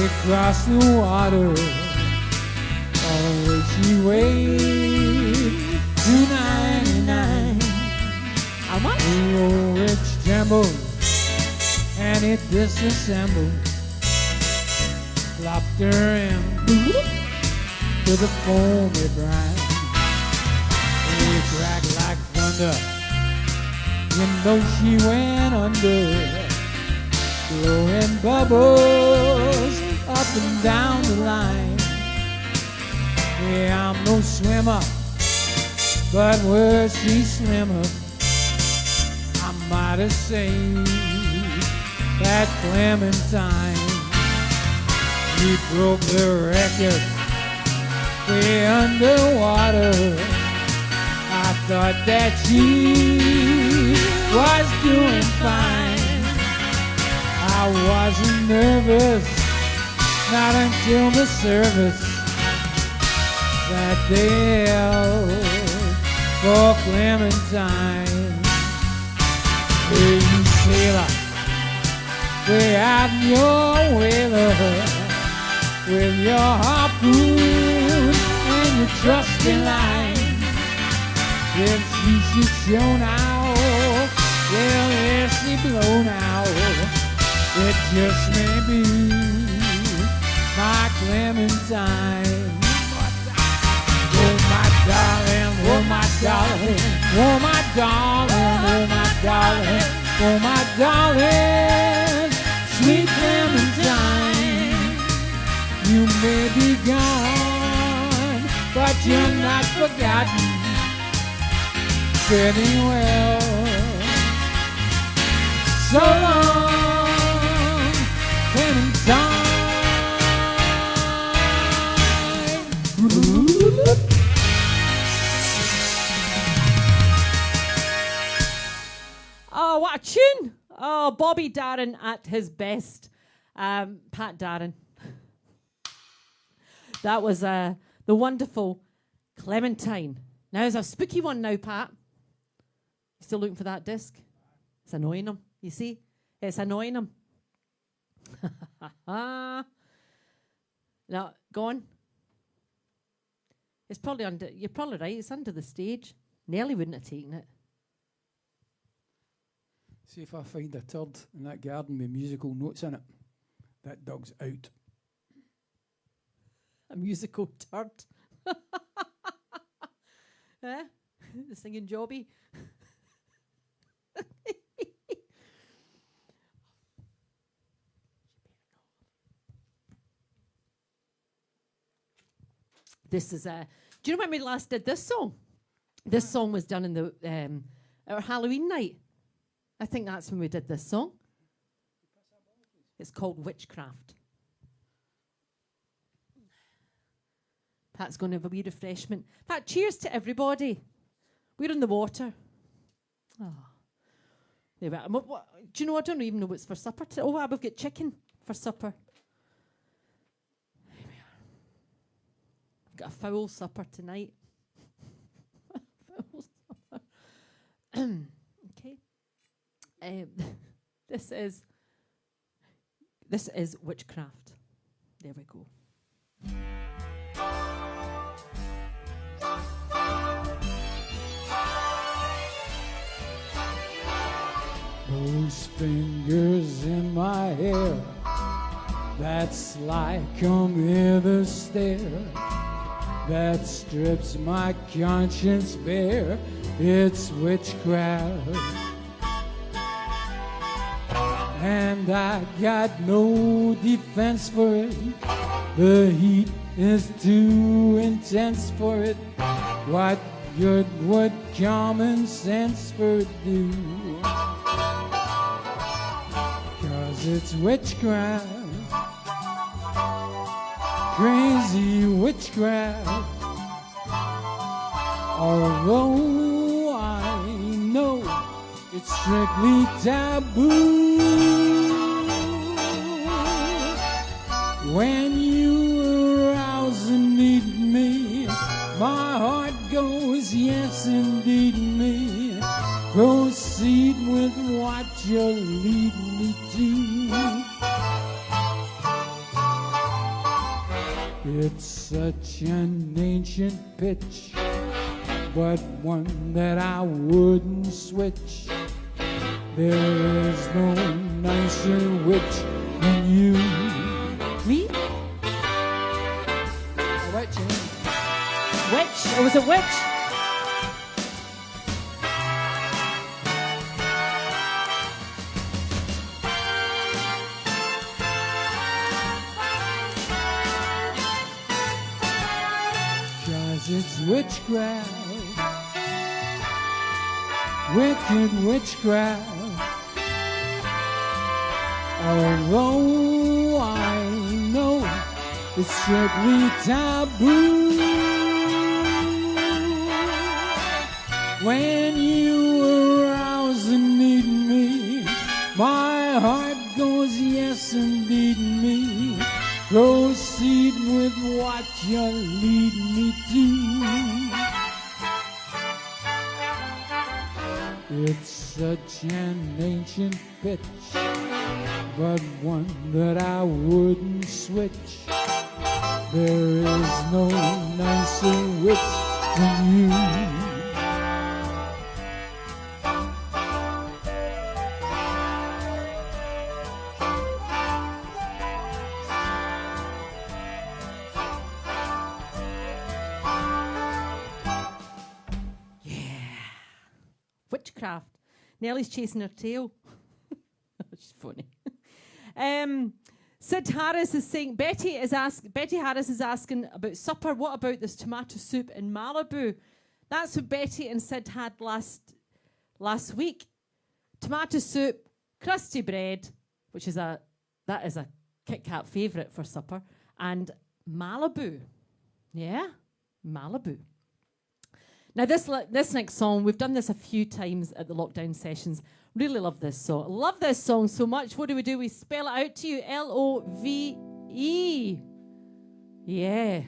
across the water, although she weighed 299. How much? The old rich trembled and it disassembled, flopped her in to the foamy brine. It cracked like thunder, you know she went under, blowing bubbles up and down the line. Yeah, I'm no swimmer, but were she slimmer, I might have saved that Clementine. He broke the record way underwater. I thought that she was doing fine. I wasn't nervous, not until the service that day for Clementine. Hey, you sailor, way out in your whaler, with your harpoon and your trusty line. If she should show now, well, there she blow now. It just may be my Clementine. Oh my darling, oh my darling, oh my darling, oh my darling, oh my darling, sweet Clementine. You may be gone, but you're not forgotten. Pretty well. So long, Clementine. Oh, what a tune! Oh, Bobby Darin at his best. Pat Darin. That was the wonderful Clementine. Now, there's a spooky one now, Pat. You still looking for that disc? It's annoying him, you see? It's annoying him. Now, go on. It's probably under, you're probably right, it's under the stage. Nelly wouldn't have taken it. See if I find a turd in that garden with musical notes in it. That dog's out. A musical turd. Eh? The singing jobby. This is do you know when we last did this song? This song was done in the our Halloween night. I think that's when we did this song. It's called Witchcraft. Pat's going to have a wee refreshment. Pat, cheers to everybody. We're in the water. Oh. There we are. Do you know, I don't even know what's for supper today. Oh, we've got chicken for supper. There we are. I've got a foul supper tonight. Foul supper. Okay. This is Witchcraft. There we go. Those fingers in my hair, that's like come hither stare, that strips my conscience bare, it's witchcraft. And I got no defense for it, the heat is too intense for it, what good would common sense for it do? It's witchcraft, crazy witchcraft. Although I know it's strictly taboo, when you arouse and need me, my heart goes, yes indeed me. Proceed with what you lead me to. It's such an ancient pitch, but one that I wouldn't switch. There is no nicer witch than you. Me? A witch, eh? Witch? It was a witch? It's witchcraft, wicked witchcraft. Although I know it's strictly taboo, when you arouse and need me, my heart goes, yes indeed me. Proceed with what you lead me to. It's such an ancient pitch, but one that I wouldn't switch. There is no nicer witch than you. Witchcraft. Nellie's chasing her tail. She's funny. Sid Harris is saying, Betty Harris is asking about supper. What about this tomato soup in Malibu? That's what Betty and Sid had last week. Tomato soup, crusty bread, that is a Kit Kat favourite for supper, and Malibu. Yeah, Malibu. Now, this next song, we've done this a few times at the lockdown sessions. Really love this song. Love this song so much. What do? We spell it out to you. Love. Yeah.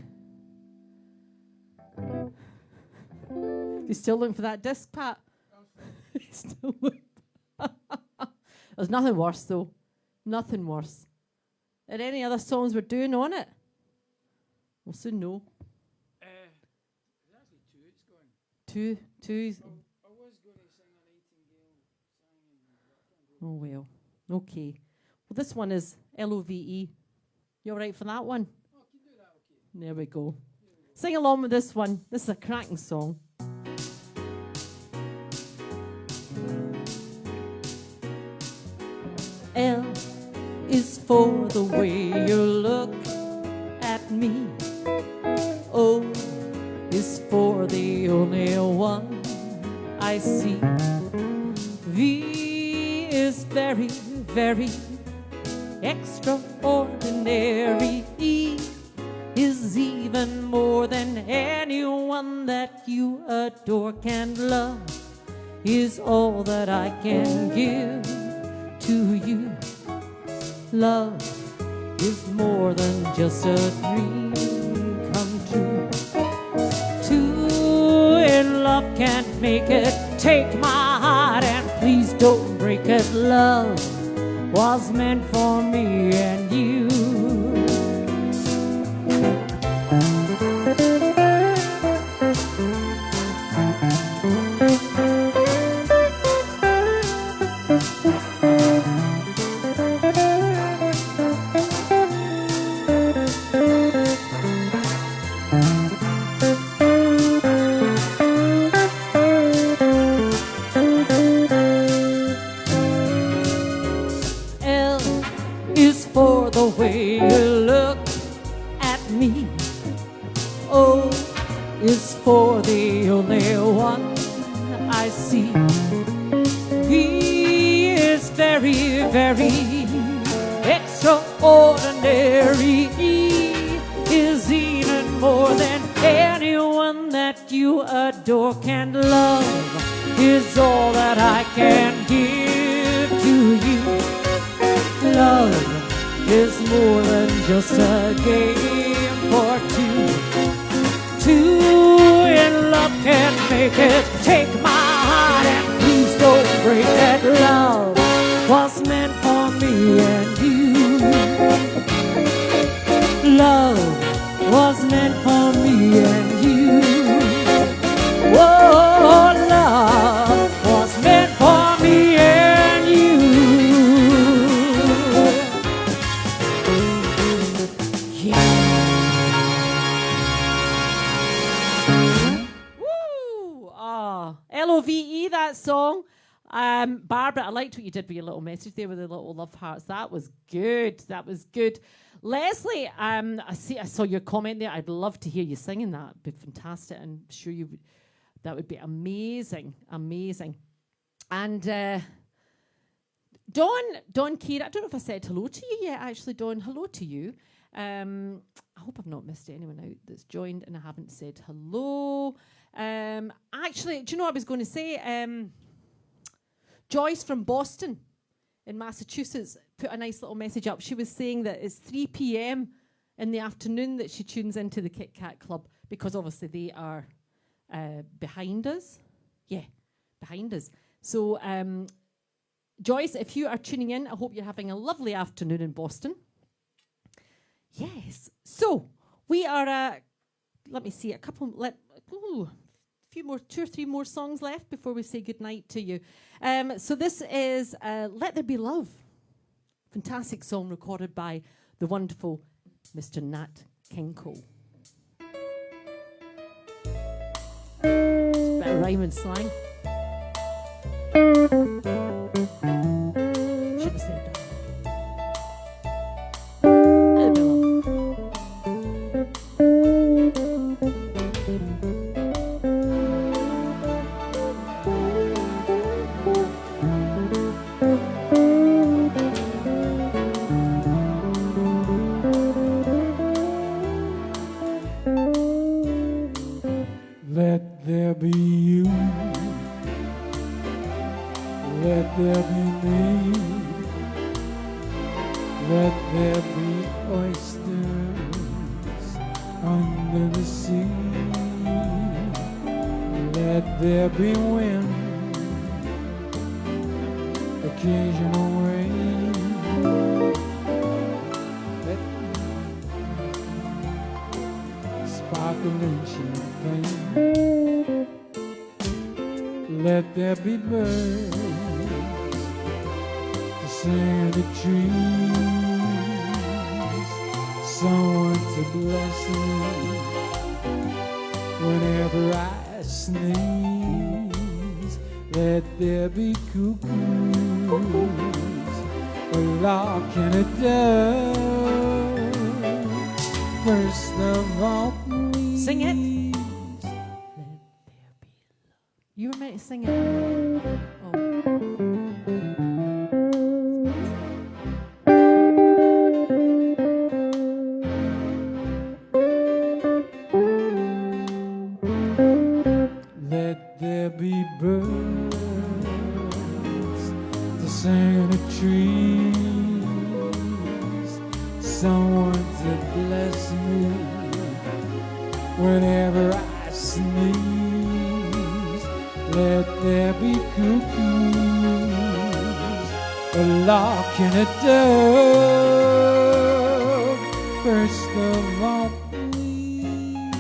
You still looking for that disc, Pat? Still looking. There's nothing worse, though. Nothing worse. Are there any other songs we're doing on it? We'll soon know. Two. I was going to sing a Nightingale song. Oh, well. Okay. Well, this one is Love. You all right for that one? Oh, can you do that? Okay. There we go. Sing along with this one. This is a cracking song. L is for the way you look at me. O is for the only one I see. V is very, very anyone that you adore can love is all that I can give to you. Love is more than just a dream come true. Two in love can't make it. Take my heart and please don't break it. Love was meant for me and you. Barbara, I liked what you did with your little message there with the little love hearts. That was good. That was good. Leslie, I saw your comment there. I'd love to hear you singing that. It'd be fantastic. I'm sure you would. That would be amazing. Amazing. And Dawn Keir, I don't know if I said hello to you yet, actually, Dawn. Hello to you. I hope I've not missed anyone out that's joined and I haven't said hello. Actually, do you know what I was going to say? Joyce from Boston in Massachusetts put a nice little message up. She was saying that it's 3 p.m. in the afternoon that she tunes into the Kit Kat Club because obviously they are behind us. Yeah, behind us. So, Joyce, if you are tuning in, I hope you're having a lovely afternoon in Boston. Yes. So, we are, let me see, few more, 2 or 3 more songs left before we say goodnight to you. So this is Let There Be Love. Fantastic song recorded by the wonderful Mr. Nat King Cole. It's a bit of rhyme and slang. Should have said that. Let There Be Let there be you, let there be me, let there be oysters under the sea, let there be wind, occasional rain, sparkling champagne. Let there be birds to sing in the trees, someone to bless me whenever I sneeze. Let there be cuckoos, a lark and a dove. First of all, please Sing it. You were meant to sing it. Oh. whenever I sneeze. Let there be cuckoos, a lark and a dove. First of all, please,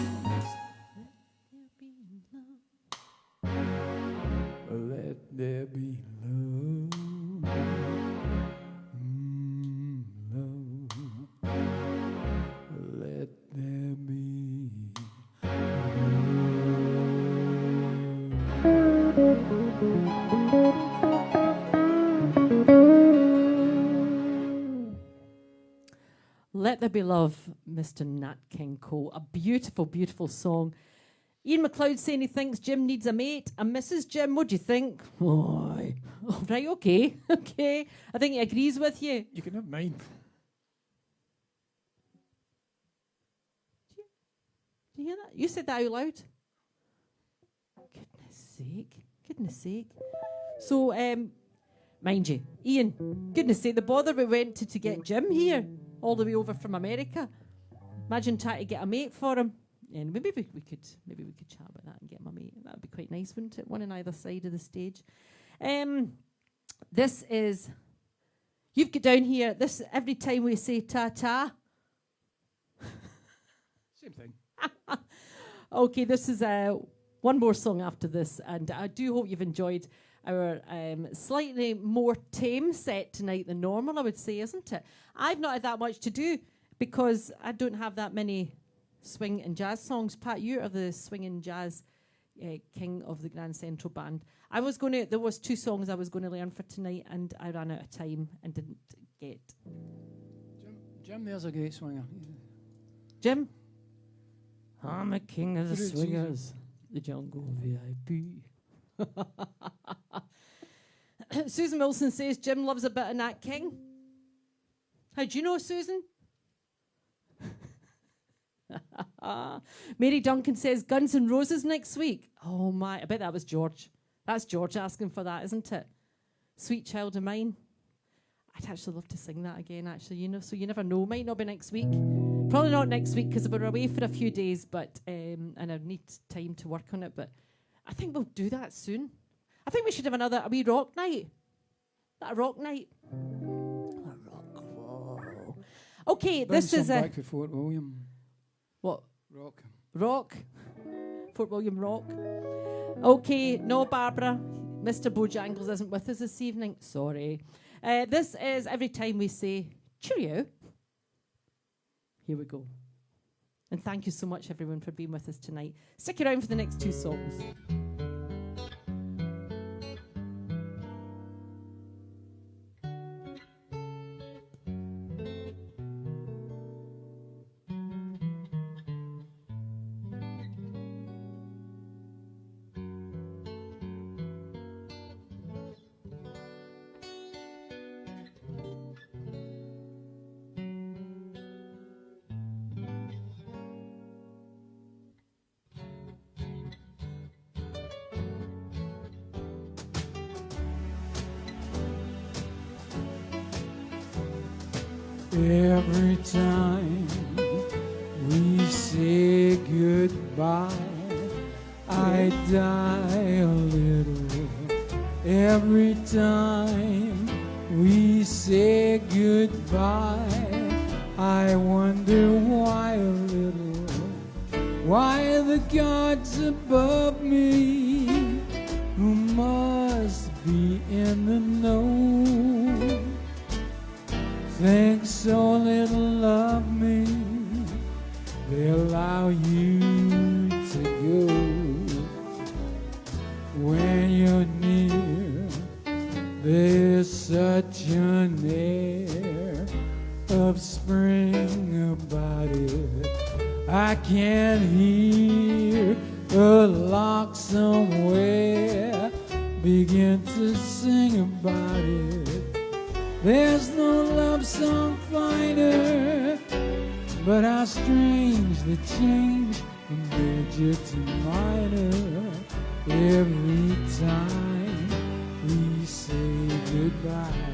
let there be love. Love. Let there be Let There Be Love, Mr. Nat King Cole. A beautiful, beautiful song. Ian McLeod saying he thinks Jim needs a mate. And Mrs. Jim, what do you think? Oh, right, okay. Okay. I think he agrees with you. You can have mine. Do you hear that? You said that out loud. Goodness sake. So, mind you, Ian, goodness sake, the bother we went to get Jim here, all the way over from America. Imagine trying to get a mate for him. And maybe we could chat about that and get him a mate. That would be quite nice, wouldn't it? One on either side of the stage. This is, you've got down here, this every time we say ta-ta. Same thing. Okay, this is one more song after this, and I do hope you've enjoyed our slightly more tame set tonight than normal, I would say, isn't it? I've not had that much to do because I don't have that many swing and jazz songs. Pat, you are the swing and jazz king of the Grand Central Band. There was 2 songs I was going to learn for tonight, and I ran out of time and didn't get. Jim, there's a great swinger. Jim? I'm a king of the swingers, the jungle VIP. Susan Wilson says Jim loves a bit of Nat King. How do you know, Susan? Mary Duncan says Guns N' Roses next week. Oh my, I bet that was George. That's George asking for that, isn't it? Sweet Child of Mine. I'd actually love to sing that again, actually, so you never know. Might not be next week. Probably not next week because we're away for a few days, but and I need time to work on it, but I think we'll do that soon. I think we should have a wee rock night. A rock night. A rock. Whoa. Okay, this is back to Fort William. What? Rock. Fort William Rock. Okay, no, Barbara. Mr. Bojangles isn't with us this evening. Sorry. This is every time we say cheerio. Here we go. And thank you so much, everyone, for being with us tonight. Stick around for the next 2 songs. Every time we say goodbye, I die a little. Every time we say goodbye, I wonder why a little. Why the gods above me, who must be in the know, think so little of me, they allow you to go. When you're near, there's such an air of spring about it. I can hear a lark somewhere begin to sing about it. There's no love song finer, but how strange the change from major to minor every time we say goodbye.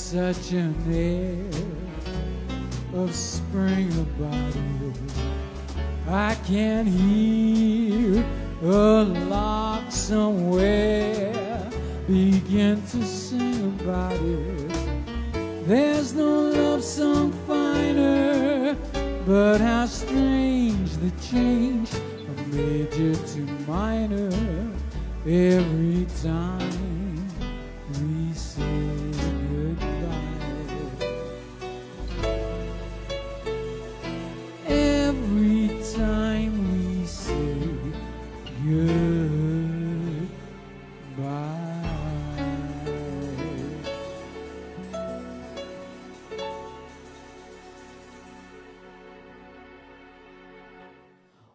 such an air of spring about it. I can hear a lark somewhere begin to sing about it. There's no love song finer, but how strange the change from major to minor every time we say goodbye. Every time we say goodbye.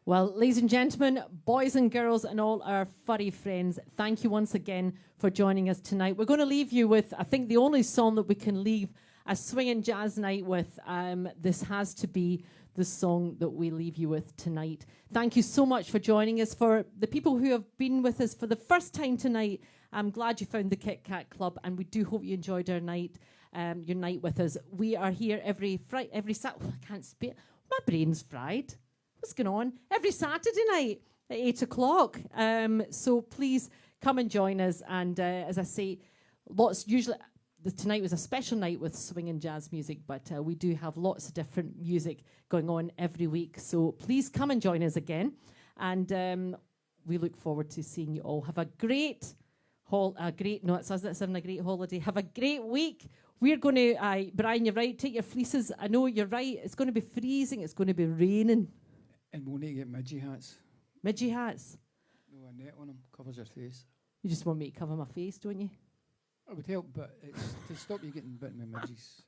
Well, ladies and gentlemen, boys and girls, and all our furry friends, thank you once again for joining us tonight. We're going to leave you with, I think, the only song that we can leave a swing and jazz night with. This has to be the song that we leave you with tonight. Thank you so much for joining us. For the people who have been with us for the first time tonight, I'm glad you found the Kit Kat Club, and we do hope you enjoyed our night, your night with us. We are here every Saturday. I can't speak. My brain's fried. What's going on? Every Saturday night at 8 o'clock. So please come and join us. And as I say, tonight was a special night with swing and jazz music, but we do have lots of different music going on every week. So please come and join us again. And we look forward to seeing you all. Have a great it's us that's having a great holiday. Have a great week. We're going to, Brian, you're right, take your fleeces. I know you're right. It's going to be freezing. It's going to be raining. And we'll need to get midgie hats. Midgie hats? No, a net on them, covers your face. You just want me to cover my face, don't you? It would help, but it's to stop you getting bitten with midges.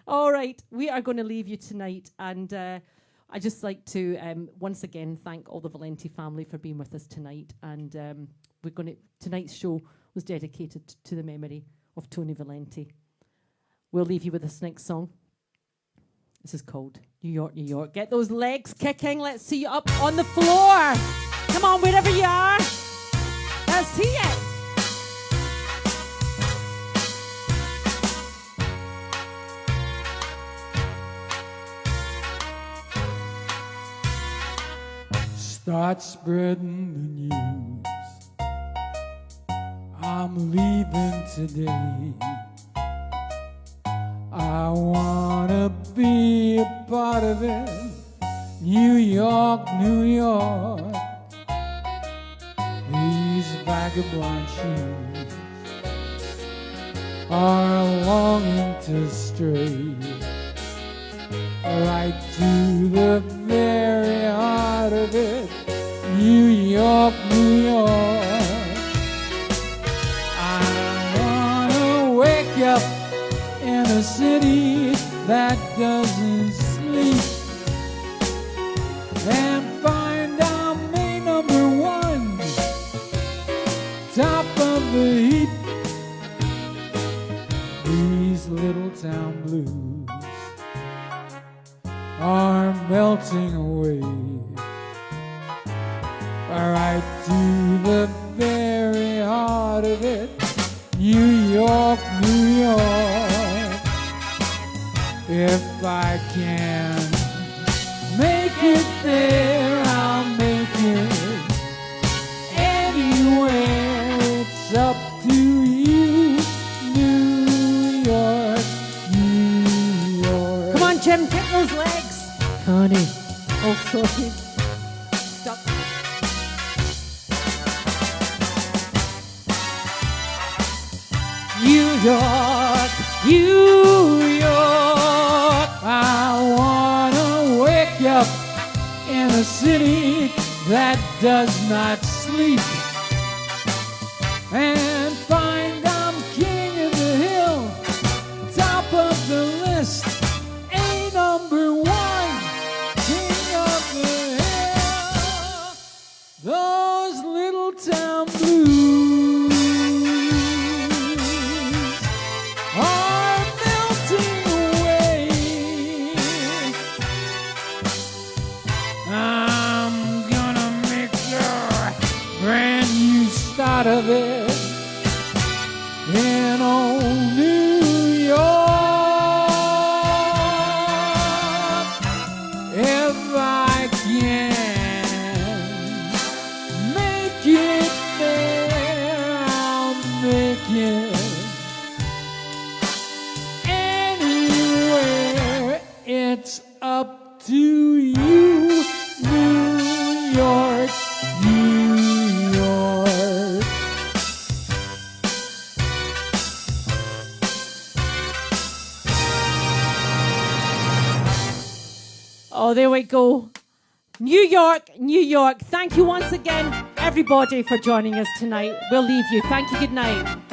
All right, we are going to leave you tonight. And I'd just like to once again thank all the Valente family for being with us tonight. And tonight's show was dedicated to the memory of Tony Valente. We'll leave you with this next song. This is called New York, New York. Get those legs kicking. Let's see you up on the floor. Come on, wherever you are. Let's see it. Start spreading the news. I'm leaving today. I wanna be a part of it. New York, New York. These vagabond shoes are longing to stray right to the very heart of it. New York, New York. I wanna wake up in a city that doesn't sleep and find out me number one, top of the heap. These little town blues are melting away right to the very heart of it. New York, New York. If I can make it there, I'll make it anywhere. It's up to you, New York, New York. Come on, Jim, kick those legs. Connie. Oh, sorry. Stop. New York, New York. I wanna wake up in a city that does not sleep and find I'm king of the hill, top of the list, a number one, king of the hill. Those little town blues are melting away. I'm gonna make a brand new start of it in old care. Anywhere, it's up to you, New York, New York. Oh, there we go. New York, New York. Thank you once again, everybody, for joining us tonight. We'll leave you. Thank you. Good night.